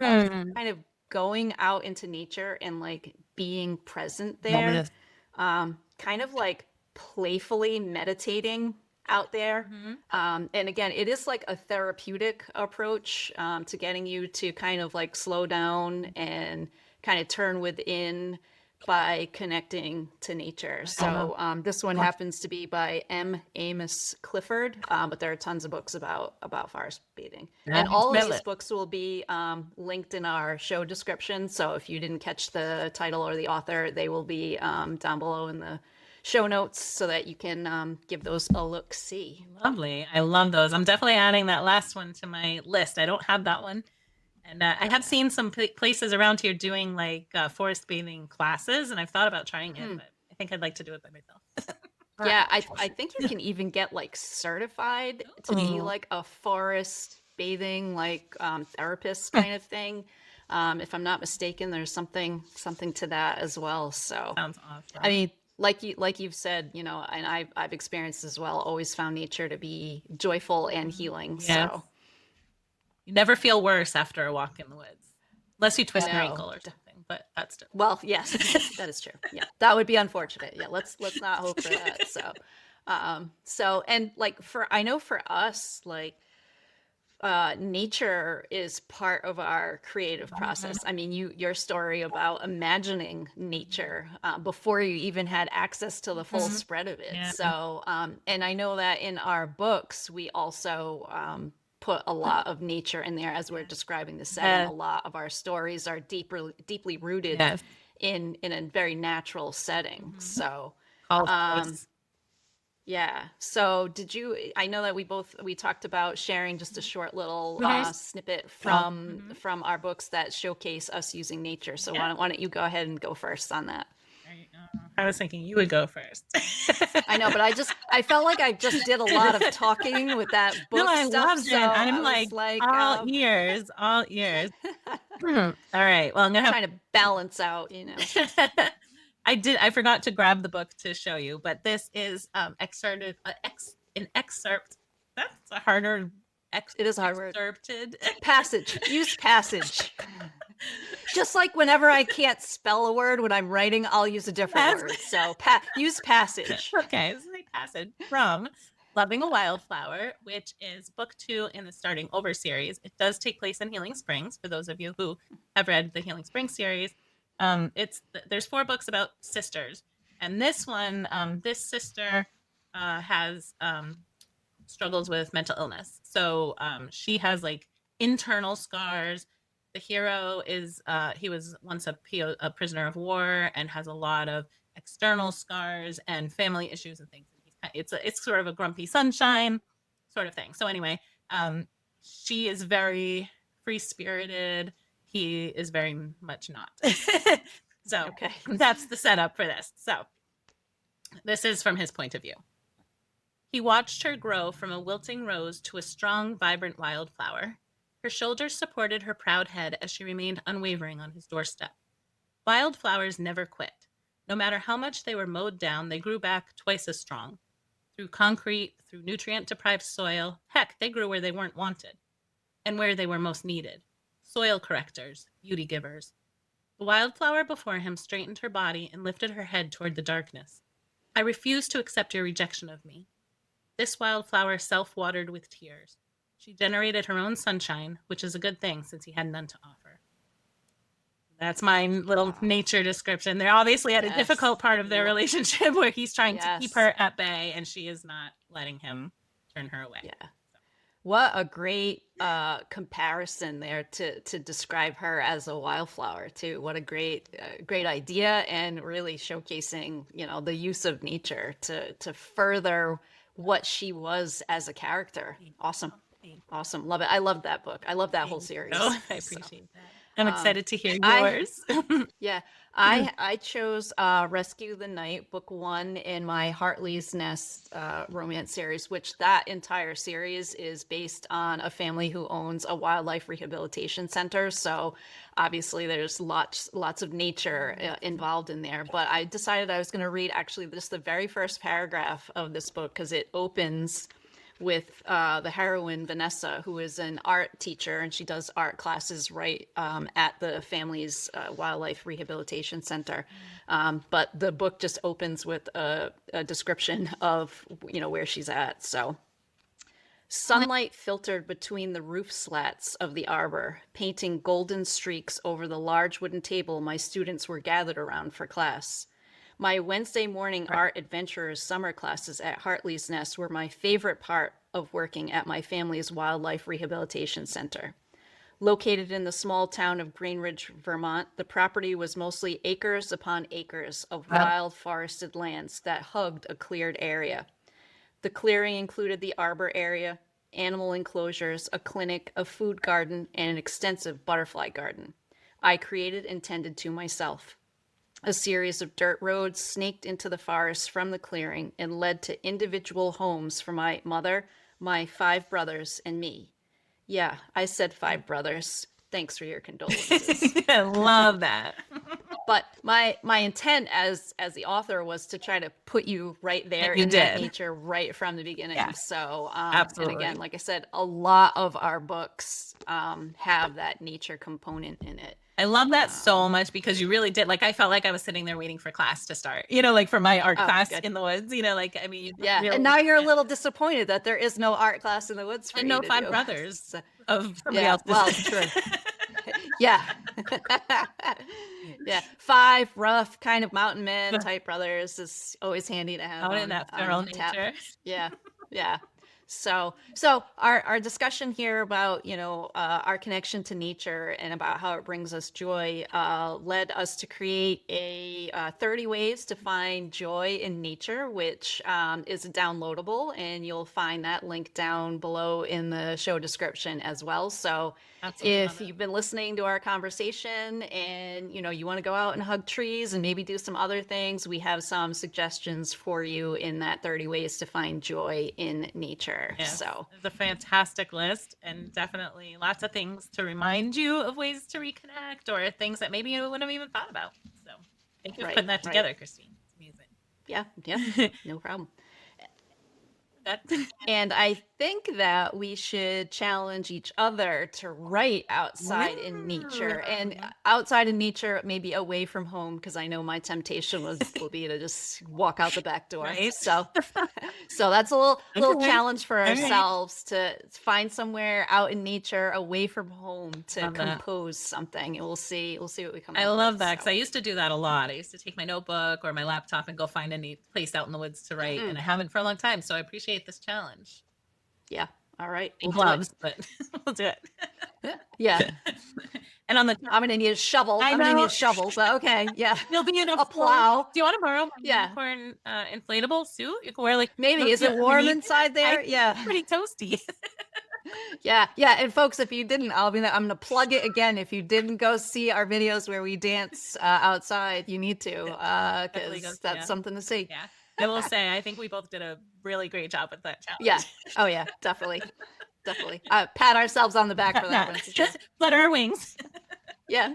Mm. kind of going out into nature and like being present Love there, this. kind of like playfully meditating out there. Mhm. And again, it is like a therapeutic approach to getting you to kind of like slow down and kind of turn within by connecting to nature. Uh-huh. So this one happens to be by M. Amos Clifford, but there are tons of books about forest bathing. I And can all of smell these it. books will be linked in our show description. So if you didn't catch the title or the author, they will be down below in the show notes so that you can give those a look see. Lovely. I love those. I'm definitely adding that last one to my list. I don't have that one. And I have seen some places around here doing like forest bathing classes, and I've thought about trying it, Hmm. but I think I'd like to do it by myself. Yeah, I think you can even get like certified to be Ooh. like a forest bathing like therapist kind of thing. If I'm not mistaken, there's something to that as well. So Sounds I awesome. mean, like you've said, you know, and I've experienced as well, always found nature to be joyful and healing. Yes. So You never feel worse after a walk in the woods, unless you twist your no. ankle or something, but that's different. Well, yes, that is true. Yeah, that would be unfortunate. Yeah, let's not hope for that. So, and like for I know for us, like nature is part of our creative Mhm. process. I mean, your story about imagining nature before you even had access to the full Mhm. spread of it. Yeah. So, and I know that in our books, we also put a lot of nature in there as we're describing the setting. A Yes. lot of our stories are deeply rooted Yes. in a very natural setting. Mhm. So, Call um, forth. yeah. So did you, I know that we talked about sharing just a short little Okay. snippet Oh. from our books that showcase us using nature. So Yeah. why don't you go ahead and go first on that? Right. I was thinking you would go first. I know, but I felt like I just did a lot of talking with that No, book I stuff. loved So it. I I'm was like like all ears, all ears. All right. Well, I'm gonna have. trying to balance out, you know. I forgot to grab the book to show you, but this is excerpted an excerpt. That's a harder It is a hard word. excerpted. Passage. Use passage. Just like whenever I can't spell a word when I'm writing, I'll use a different That's word. So use passage. okay. This is a passage from Loving a Wildflower, which is book 2 in the Starting Over series. It does take place in Healing Springs. For those of you who have read the Healing Springs series, there's 4 books about sisters, and this one, this sister has struggles with mental illness. So she has like internal scars. The hero is he was once a prisoner of war and has a lot of external scars and family issues and things. It's sort of a grumpy sunshine sort of thing. So anyway, she is very free spirited. He is very much not. So Okay. that's the setup for this. So this is from his point of view. He watched her grow from a wilting rose to a strong, vibrant wildflower. Her shoulders supported her proud head as she remained unwavering on his doorstep. Wildflowers never quit. No matter how much they were mowed down, they grew back twice as strong. Through concrete, through nutrient deprived soil, heck, they grew where they weren't wanted and where they were most needed. Soil correctors, beauty givers. The wildflower before him straightened her body and lifted her head toward the darkness. I refuse to accept your rejection of me. This wildflower self-watered with tears. She generated her own sunshine, which is a good thing since he had none to offer. That's my little Wow. nature description. They're obviously at a Yes. difficult part of their relationship where he's trying to keep Yes. her at bay and she is not letting him turn her away. Yeah. What a great comparison there to describe her as a wildflower too. What a great idea, and really showcasing, you know, the use of nature to further what she was as a character. Awesome. Thank Awesome. Love it. I love that book. I love that whole you. series. I So, appreciate that. I'm Um, excited to hear I yours. Yeah, I chose Rescue the Night, book one in my Hartley's Nest romance series, which that entire series is based on a family who owns a wildlife rehabilitation center. So obviously there's lots of nature involved in there. But I decided I was going to read actually just the very first paragraph of this book because it opens with the heroine Vanessa, who is an art teacher, and she does art classes right at the family's wildlife rehabilitation center. But the book just opens with a description of where she's at. So sunlight filtered between the roof slats of the arbor, painting golden streaks over the large wooden table my students were gathered around for class. My Wednesday morning Right. art adventurers summer classes at Hartley's Nest were my favorite part of working at my family's wildlife rehabilitation center. Located in the small town of Greenridge, Vermont, the property was mostly acres upon acres of Wow. wild forested lands that hugged a cleared area. The clearing included the arbor area, animal enclosures, a clinic, a food garden, and an extensive butterfly garden. I created and tended to myself. A series of dirt roads snaked into the forest from the clearing and led to individual homes for my mother, my 5 brothers, and me. Yeah, I said 5 brothers. Thanks for your condolences. I love that. But my intent as the author was to try to put you right there And you in that did. nature right from the beginning. Yeah, So and absolutely. again, like I said, a lot of our books have that nature component in it. I love that so much because you really did. Like, I felt like I was sitting there waiting for class to start, like for my art class Good. in the woods, like, I mean, you Yeah, really, and now you're a little disappointed that there is no art class in the woods for and you no to 5 do. brothers So, of somebody yeah, else. well, true. Yeah. Yeah, 5 rough kind of mountain man type brothers is always handy to have Out in on, that feral tap. nature. Yeah, yeah. So our discussion here about our connection to nature and about how it brings us joy led us to create a 30 ways to find joy in nature, which is downloadable, and you'll find that link down below in the show description as well. So Absolutely if you've been listening to our conversation and you want to go out and hug trees and maybe do some other things, we have some suggestions for you in that 30 ways to find joy in nature. Yes, So it's a fantastic list and definitely lots of things to remind you of ways to reconnect or things that maybe you wouldn't have even thought about. So thank you for putting that together, Christine. It's amazing. Yeah, no problem. And I think that we should challenge each other to write outside in nature, and outside in nature, maybe away from home, because I know my temptation will be to just walk out the back door. Right. So that's a little Okay. challenge for All right. ourselves to find somewhere out in nature, away from home, to Love that. compose something. And we'll see what we come. I up love with, that because so. I used to do that a lot. I used to take my notebook or my laptop and go find a neat place out in the woods to write, and I haven't for a long time. So I appreciate this challenge. Yeah. All right. We'll gloves, but we'll do it. Yeah. And on the I'm gonna need a shovel. I I'm gonna know. need a shovel, but okay. Yeah. You'll be in a plow. Do you want to borrow my Yeah. unicorn inflatable suit? You can wear maybe. Is it warm inside there? Yeah. Pretty toasty. Yeah. And folks, if you didn't, I'm gonna plug it again. If you didn't go see our videos where we dance outside, you need to, because that's something to see. Yeah. I will say, I think we both did a really great job with that challenge. Yeah. Oh yeah, definitely. Pat ourselves on the back for that one. Just flutter our wings. Yeah.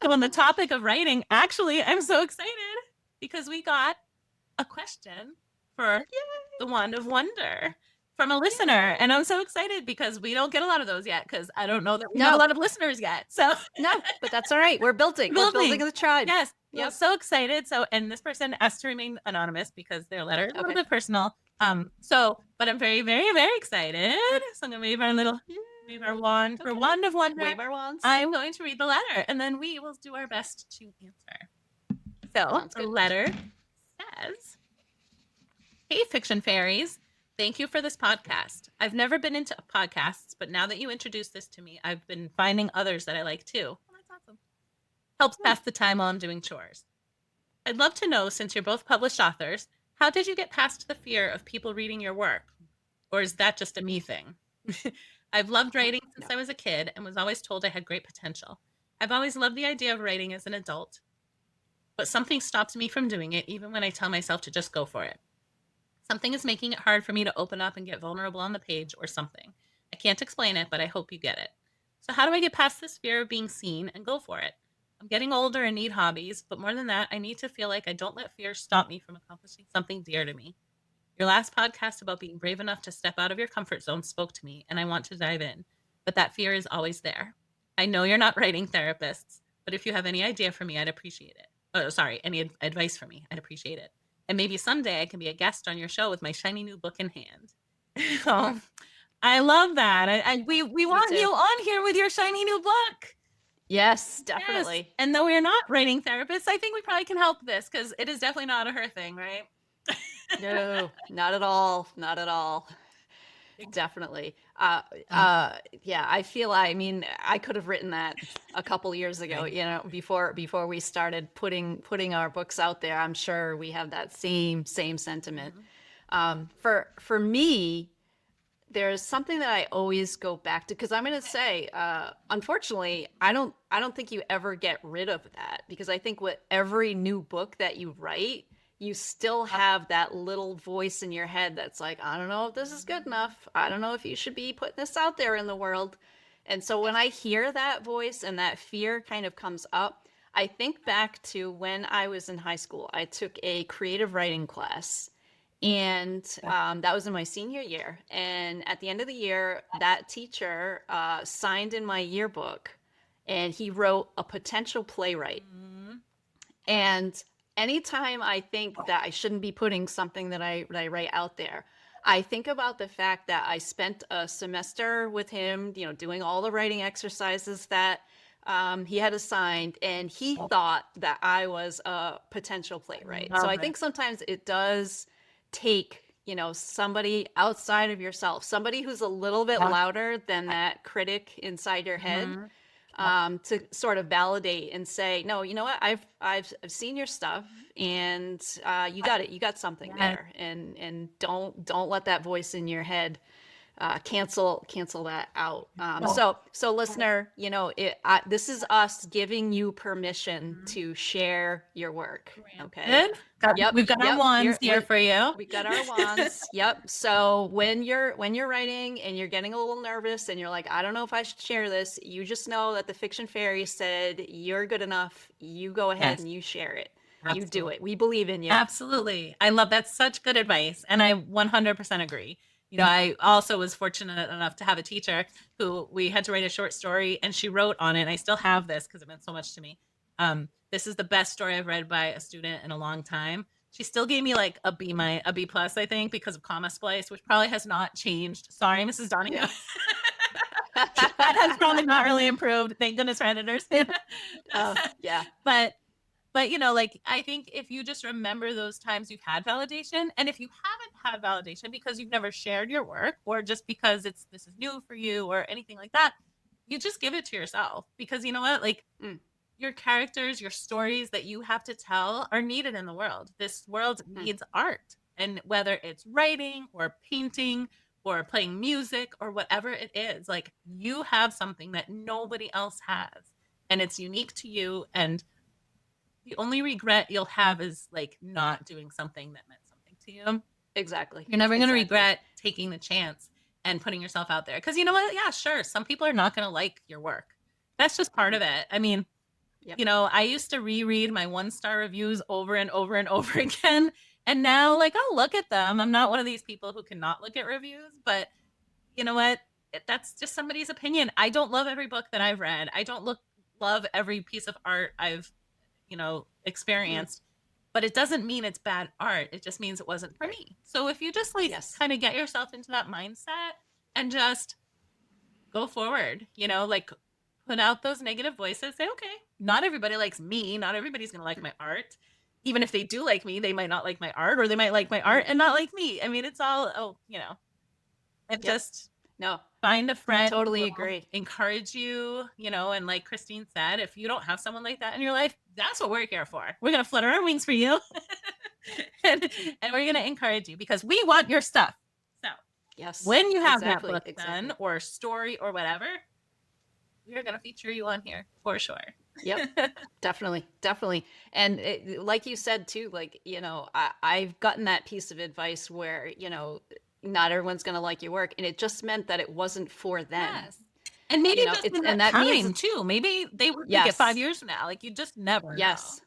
So on the topic of writing, actually, I'm so excited because we got a question for the Wand of Wonder from a listener. And I'm so excited because we don't get a lot of those yet because I don't know that we have a lot of listeners yet. So no, but that's all right. We're building the tribe. Yes. Yep. I'm so excited. So, and this person asked to remain anonymous because their letter is a little bit personal. But I'm very, very, very excited. So I'm going to wave our wand for Wand of Wonder. Wave our wands. I'm going to read the letter and then we will do our best to answer. So the letter says, "Hey, Fiction Fairies. Thank you for this podcast. I've never been into podcasts, but now that you introduced this to me, I've been finding others that I like too. Oh, that's awesome. Helps pass the time while I'm doing chores. I'd love to know, since you're both published authors, how did you get past the fear of people reading your work? Or is that just a me thing? I've loved writing since No. I was a kid and was always told I had great potential. I've always loved the idea of writing as an adult, but something stops me from doing it even when I tell myself to just go for it. Something is making it hard for me to open up and get vulnerable on the page or something. I can't explain it, but I hope you get it. So, how do I get past this fear of being seen and go for it? I'm getting older and need hobbies, but more than that, I need to feel like I don't let fear stop me from accomplishing something dear to me. Your last podcast about being brave enough to step out of your comfort zone spoke to me, and I want to dive in, but that fear is always there. I know you're not writing therapists, but if you have any idea for me, I'd appreciate it. Oh, sorry, any advice for me, I'd appreciate it. And maybe someday I can be a guest on your show with my shiny new book in hand. Oh, I love that. We want too. you on here with your shiny new book. Yes, Yes. definitely. And though we're not writing therapists, I think we probably can help this because it is definitely not a her thing, right? No, not at all. Not at all. Definitely. Yeah, I feel, I mean, I could have written that a couple years ago, Right. you know, before we started putting our books out there. I'm sure we have that same sentiment. For me, there's something that I always go back to, because I'm going to say, unfortunately, I don't think you ever get rid of that, because I think with every new book that you write, you still have that little voice in your head that's like, I don't know if this is good enough. I don't know if you should be putting this out there in the world. And so when I hear that voice and that fear kind of comes up, I think back to when I was in high school. I took a creative writing class, and that was in my senior year. And at the end of the year, that teacher signed in my yearbook, and he wrote a potential playwright. And anytime I think that I shouldn't be putting something that I write out there, I think about the fact that I spent a semester with him, you know, doing all the writing exercises that he had assigned, and he thought that I was a potential playwright. So Love I it. think sometimes it does take, you know, somebody outside of yourself, somebody who's a little bit louder than that critic inside your head, to sort of validate and say, no, you know what, I've seen your stuff, and you got it, you got something there, and don't let that voice in your head cancel that out. So listener, you know, this is us giving you permission to share your work. Okay. Good. We've got our wands here for you. We got our wands. Yep. So when you're writing and you're getting a little nervous and you're like, I don't know if I should share this, you just know that the Fiction Fairy said you're good enough. You go ahead Yes. and you share it. Absolutely. You do it. We believe in you. Absolutely. I love that. Such good advice. And I 100% agree. You know, I also was fortunate enough to have a teacher who we had to write a short story, and she wrote on it. And I still have this because it meant so much to me. This is the best story I've read by a student in a long time. She still gave me like a B plus, I think, because of comma splice, which probably has not changed. Sorry, Mrs. Donahue. That has probably not really improved. Thank goodness for editors. Yeah. But you know, like, I think if you just remember those times you've had validation, and if you haven't had validation because you've never shared your work, or just because this is new for you or anything like that, you just give it to yourself, because you know what, like, your characters, your stories that you have to tell are needed in the world. This world needs art, and whether it's writing or painting or playing music or whatever it is, like, you have something that nobody else has, and it's unique to you. And the only regret you'll have is like not doing something that meant something to you. Exactly. You're never going to regret taking the chance and putting yourself out there. Because you know what? Yeah, sure. Some people are not going to like your work. That's just part of it. I mean, you know, I used to reread my 1-star reviews over and over and over again. And now, like, I'll look at them. I'm not one of these people who cannot look at reviews. But you know what? That's just somebody's opinion. I don't love every book that I've read. I don't love every piece of art I've, you know, experienced, but it doesn't mean it's bad art. It just means it wasn't for me. So if you just like kind of get yourself into that mindset and just go forward, you know, like, put out those negative voices, say, okay, not everybody likes me. Not everybody's going to like my art. Even if they do like me, they might not like my art, or they might like my art and not like me. I mean, it's all, you know, just find a friend. Totally agree. Encourage you, you know, and like Christine said, if you don't have someone like that in your life, that's what we're here for. We're going to flutter our wings for you. and we're going to encourage you because we want your stuff. So Yes, when you have that exactly, book exactly. done or story or whatever, we're going to feature you on here for sure. Yep. Definitely, definitely. And like you said too, like, I've gotten that piece of advice where, not everyone's going to like your work. And it just meant that it wasn't for them. Yes. And maybe just It's, in and that that means time it's, too. Maybe they would like it 5 yes, years from now. Like you just never know. yes.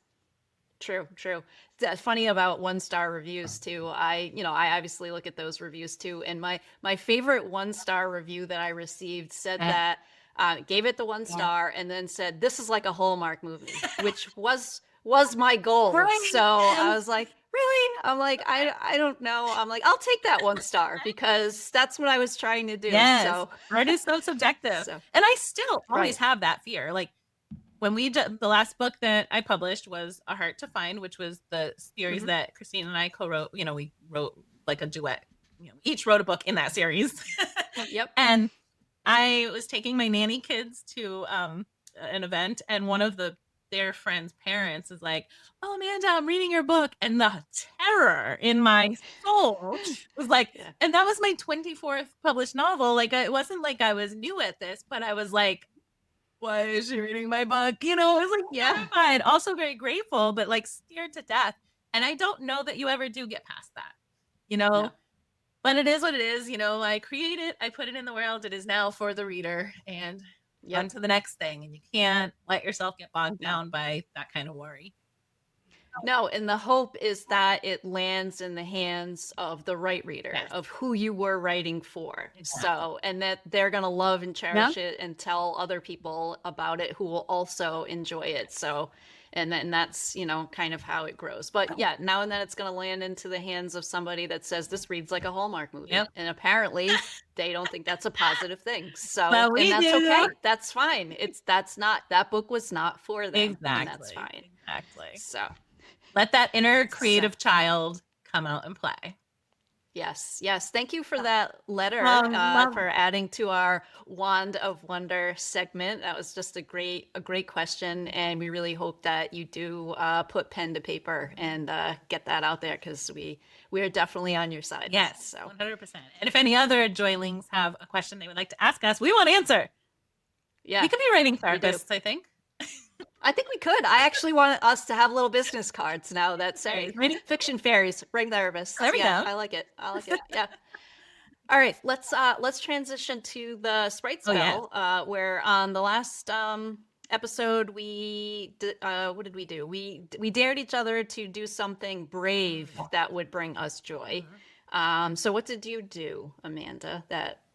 True, true. That's funny about 1-star reviews too. I obviously look at those reviews too. And my favorite 1-star review that I received said Yeah. that gave it the 1 star and then said this is like a Hallmark movie, which was my goal. Right. So I was like, really? I'm like, I don't know. I'm like, I'll take that 1 star because that's what I was trying to do. Yes. So Art is so subjective. so And I still always right. have that fear. Like when the last book that I published was A Heart to Find, which was the series Hmm. that Christine and I co-wrote. We wrote like a duet. Each wrote a book in that series. Yep. And I was taking my nanny kids to an event, and one of their friends' parents is like, "Oh, Amanda, I'm reading your book," and the terror in my soul was like, Yeah. and that was my 24th published novel. Like, it wasn't like I was new at this, but I was like, "Why is she reading my book?" I was like Yeah. terrified, also very grateful, but like scared to death. And I don't know that you ever do get past that, you know. No. But it is what it is, I create it, I put it in the world, it is now for the reader, and on Yep. to the next thing. And you can't let yourself get bogged No. down by that kind of worry. No, and the hope is that it lands in the hands of the right reader, Yes, of who you were writing for. exactly. So, and that they're going to love and Yeah. cherish it and tell other people about it who will also enjoy it. So, and then that's, kind of how it grows. But yeah, now and then it's going to land into the hands of somebody that says this reads like a Hallmark movie. Yep. And apparently they don't think that's a positive thing. So, Well, and we that's do. okay. That's fine. That book was not for them. Exactly. And that's fine. Exactly. So, Let that inner so. creative child come out and play. Yes, yes. Thank you for that letter, Love for adding to our Wand of Wonder segment. That was just a great question, and we really hope that you do put pen to paper and get that out there because we are definitely on your side. Yes, So 100%. And if any other joylings have a question they would like to ask us, we want to answer. yeah, We could be writing we do. therapists, I think. I think we could. I actually want us to have little business cards now that say Ready? Fiction Fairies, bring therapists. There we Yeah, go. I like it. I like it. Yeah. All right, let's transition to the sprite Oh, yeah. spell. Where on the last episode what did we do? We dared each other to do something brave that would bring us joy. So what did you do, Amanda?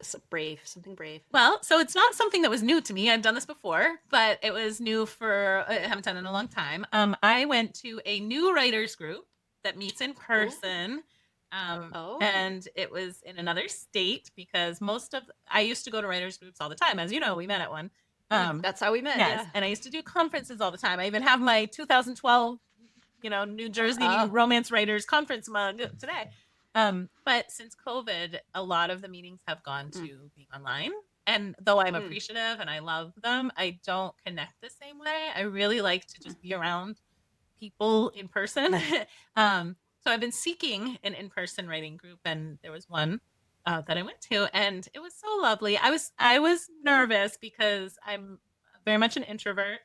Something brave. Well, so it's not something that was new to me. I've done this before, but it was new I haven't done it in a long time. I went to a new writers group that meets in person. Oh. And it was in another state because I used to go to writers groups all the time. As you know, we met at one. That's how we met. Yes. Yeah. And I used to do conferences all the time. I even have my 2012, New Jersey Romance Writers Conference mug today. But since COVID, a lot of the meetings have gone to being online. And though I'm appreciative and I love them, I don't connect the same way. I really like to just be around people in person. So I've been seeking an in-person writing group, and there was one that I went to, and it was so lovely. I was nervous because I'm very much an introvert,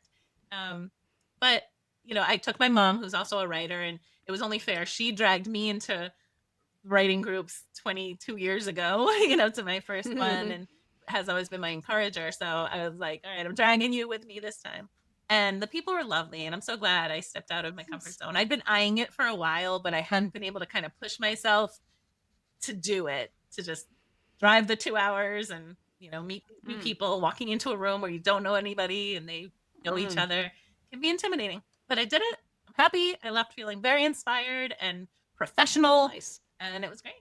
but I took my mom, who's also a writer, and it was only fair. She dragged me into writing groups 22 years ago, to my first one, and has always been my encourager. So I was like, all right, I'm dragging you with me this time. And the people were lovely, and I'm so glad I stepped out of my comfort zone. I'd been eyeing it for a while, but I hadn't been able to kind of push myself to do it, to just drive the 2 hours and, meet new people, walking into a room where you don't know anybody and they know each other. It can be intimidating, but I did it. I'm happy. I left feeling very inspired and professional. Nice. And it was great.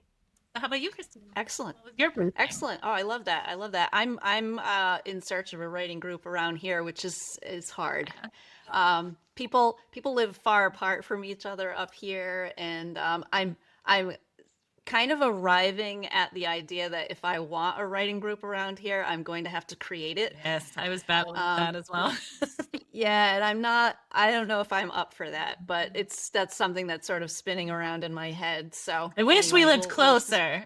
So how about you, Christine? Excellent. What was your birthday? Excellent. Oh, I love that. I love that. I'm in search of a writing group around here, which is hard. People live far apart from each other up here, and I'm kind of arriving at the idea that if I want a writing group around here, I'm going to have to create it. Yes, I was battling with that as well. Yeah, and I don't know if I'm up for that, but that's something that's sort of spinning around in my head. So I wish we lived closer.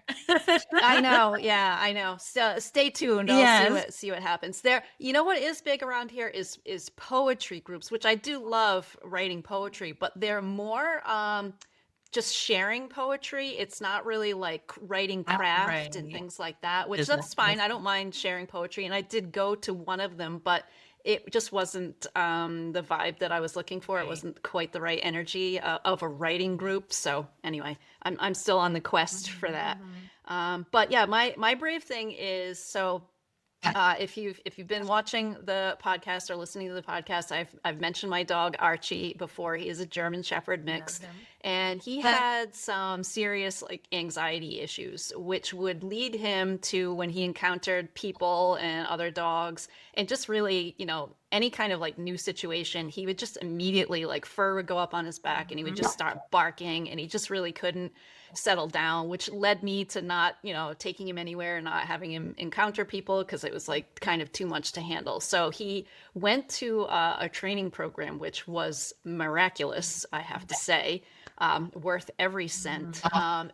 I know. Yeah, I know. So stay tuned. I'll Yes. see what happens there. You know what is big around here is poetry groups, which I do love writing poetry, but they're more just sharing poetry. It's not really like writing craft and Right. things like that, which Business that's fine. based. I don't mind sharing poetry, and I did go to one of them, but it just wasn't the vibe that I was looking for. It Right. wasn't quite the right energy of a writing group. So anyway, I'm still on the quest for Mhm, that. mhm. But yeah, my brave thing is so if you've been watching the podcast or listening to the podcast, I've mentioned my dog Archie before. He is a German Shepherd Love mix, him. and he had some serious like anxiety issues, which would lead him to when he encountered people and other dogs, and just really, any kind of like new situation, he would just immediately like fur would go up on his back, and he would Mhm. just start barking, and he just really couldn't settle down, which led me to not, taking him anywhere, not having him encounter people because it was like kind of too much to handle. So he went to a training program, which was miraculous, I have to say, worth every Mhm. cent.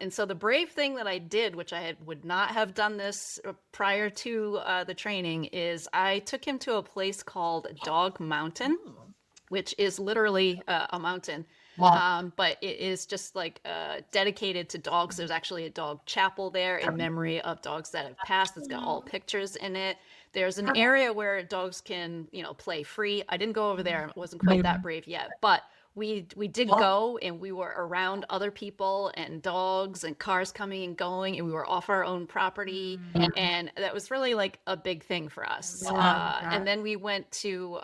And so the brave thing that I did, which would not have done this prior to the training, is I took him to a place called Dog Mountain, Ooh. which is literally a mountain. But it is just like dedicated to dogs. There's actually a dog chapel there in memory of dogs that have passed. It's got all pictures in it. There's an area where dogs can, play free. I didn't go over there. I wasn't quite that brave yet, but we did go, and we were around other people and dogs and cars coming and going, and we were off our own property, Mm. and that was really like a big thing for I us. love And that. then we went to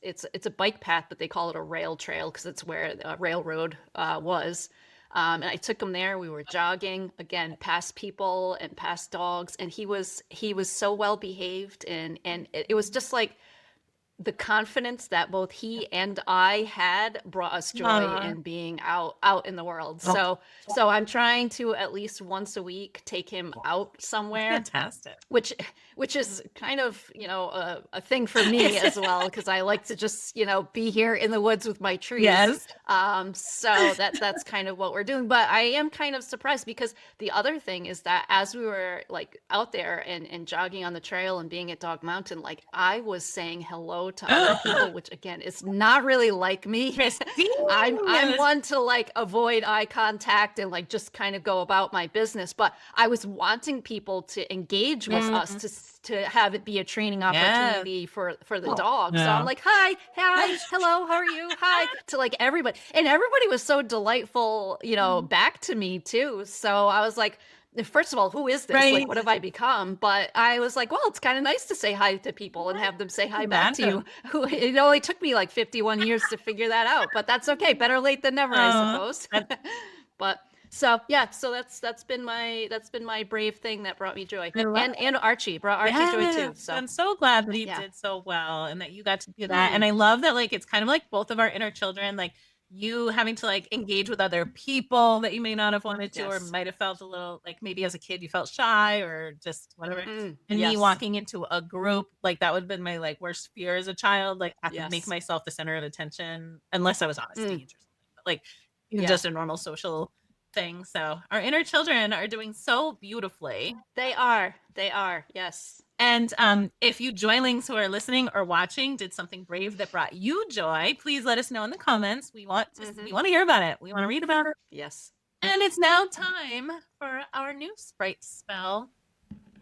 it's a bike path, but they call it a rail trail because it's where the railroad was. And I took him there. We were jogging again, past people and past dogs, and he was so well behaved, and it was just like the confidence that both he and I had brought us joy Aw, in being out in the world. So I'm trying to at least once a week take him out somewhere, fantastic. which which is kind of a thing for me as well, because I like to just be here in the woods with my trees. Yes. So that's kind of what we're doing, but I am kind of surprised because the other thing is that as we were like out there and jogging on the trail and being at Dog Mountain, like I was saying hello to other people, which again is not really like me. Christine. I'm one to like avoid eye contact and like just kind of go about my business, but I was wanting people to engage with us Mm. to have it be a training Yes. opportunity for the dog. So I'm Yeah. like, hi, hello, how are you? Hi, to like everybody, and everybody was so delightful, back to me too. So I was like, first of all, who is this? Like, Right. what have I become? But I was like, well, it's kind of nice to say hi to people and have them say hi back to you. Imagine. Who it only took me like 51 years to figure that out, but that's okay. Better late than never, I Oh, suppose. that's But so yeah, so that's been my brave thing that brought me joy, I love and Archie brought Archie joy too. Yes, So I'm so glad that he yeah. did so well and that you got to do that. And Mm, I love that like it's kind of like both of our inner children, like you having to like engage with other people that you may not have wanted to or yes. might have felt a little like maybe as a kid you felt shy or just whatever. And me Yes. walking into a group, like that would have been my like worst fear as a child, like have to make Yes. myself the center of attention unless I was on a Mm, stage or something. But like even yeah. just a normal social thing. So our inner children are doing so beautifully. They are. They are. Yes. And if you joylings who are listening or watching did something brave that brought you joy, please let us know in the comments. We Hmm. want to hear about it. We want to read about it. Yes. And it's now time for our new sprite spell.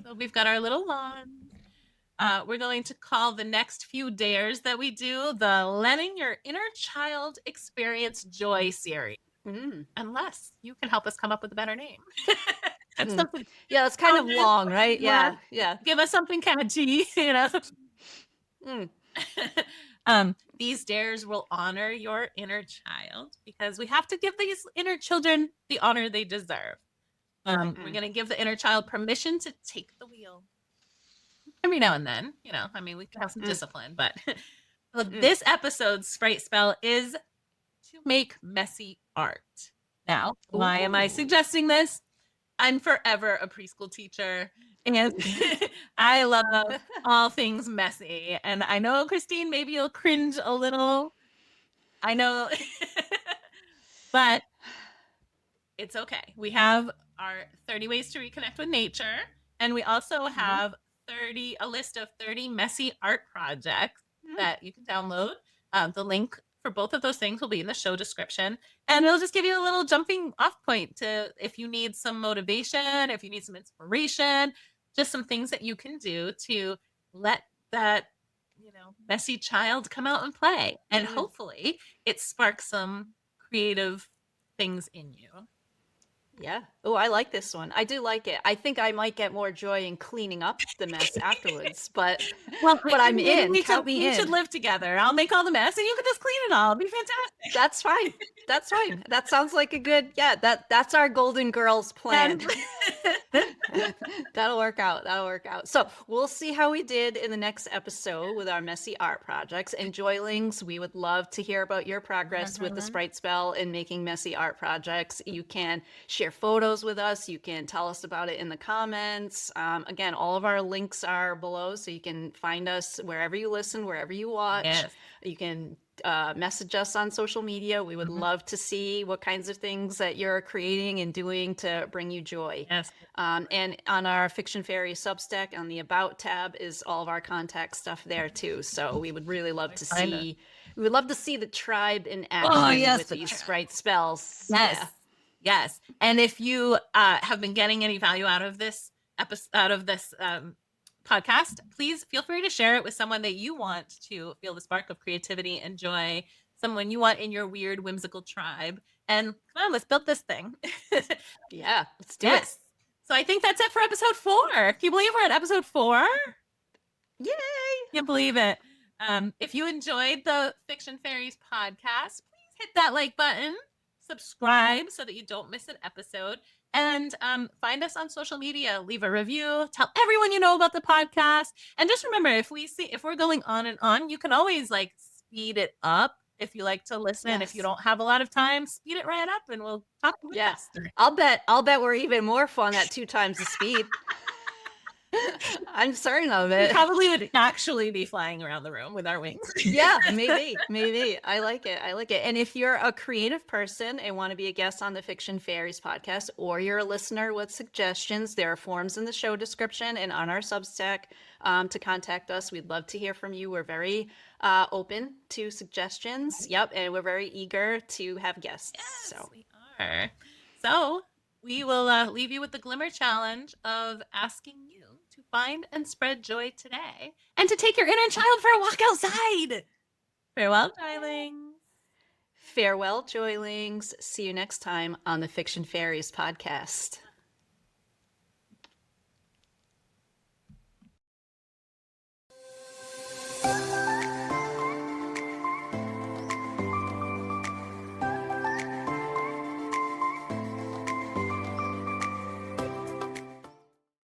So we've got our little wand. We're going to call the next few dares that we do the Letting Your Inner Child Experience Joy series. Mm. Unless you can help us come up with a better name. That's Mm. something. Yeah, that's kind of long, right? Yeah. Yeah. Yeah. Give us something catchy, you know. Mm. These dares will honor your inner child because we have to give these inner children the honor they deserve. We're Mm. going to give the inner child permission to take the wheel every now and then. You know, I mean, we can have some Mm. discipline, but Mm. this episode's sprite spell is to make messy art. Now, why am I Ooh. suggesting this? I'm forever a preschool teacher and I love all things messy. And I know, Christine, maybe you'll cringe a little. I know, but It's okay. We have our 30 ways to reconnect with nature, and we also have a list of 30 messy art projects that you can download. The link for both of those things will be in the show description, and it'll just give you a little jumping off point to if you need some motivation, if you need some inspiration, just some things that you can do to let that messy child come out and play, and hopefully it sparks some creative things in you. Yeah. Oh, I like this one. I do like it. I think I might get more joy in cleaning up the mess afterwards, but Well, I'm maybe in. Count me we should in. live together. I'll make all the mess, and you can just clean it all. It'll be fantastic. That's fine. That's fine. That sounds like a good, yeah, that's our Golden Girls plan. That'll work out. That'll work out. So we'll see how we did in the next episode with our messy art projects. And Joylings, we would love to hear about your progress with the Sprite Spell and making messy art projects. You can share photos with us. You can tell us about it in the comments. Again, all of our links are below, so you can find us wherever you listen, wherever you watch. Yes. You can message us on social media. We would love to see what kinds of things that you're creating and doing to bring you joy. Yes. And on our Fiction Fairies Substack, on the About tab, is all of our contact stuff there too. So we would really love to see. We would love to see the tribe in action with these Sprite spells. Yes. Yeah. Yes. And if you have been getting any value out of this podcast, please feel free to share it with someone that you want to feel the spark of creativity and joy, someone you want in your weird, whimsical tribe. And come on, let's build this thing. Yeah, let's do it. So I think that's it for episode 4. Can you believe we're at episode 4? Yay! Can't believe it. If you enjoyed the Fiction Fairies podcast, please hit that like button, subscribe so that you don't miss an episode, and find us on social media. Leave a review. Tell everyone you know about the podcast. And just remember, if we're going on and on, you can always like speed it up. If you like to listen, if you don't have a lot of time, speed it right up, and we'll talk a bit faster. I'll bet we're even more fun at 2 times the speed. I'm certain of it. We probably would actually be flying around the room with our wings. Yeah, maybe. I like it. And if you're a creative person and want to be a guest on the Fiction Fairies podcast, or you're a listener with suggestions, there are forms in the show description and on our Substack to contact us. We'd love to hear from you. We're very open to suggestions. Yep, and we're very eager to have guests. Yes, so we are. So we will leave you with the glimmer challenge of asking you to find and spread joy today, and to take your inner child for a walk outside. Farewell, darlings. Farewell, Joylings. See you next time on the Fiction Fairies podcast.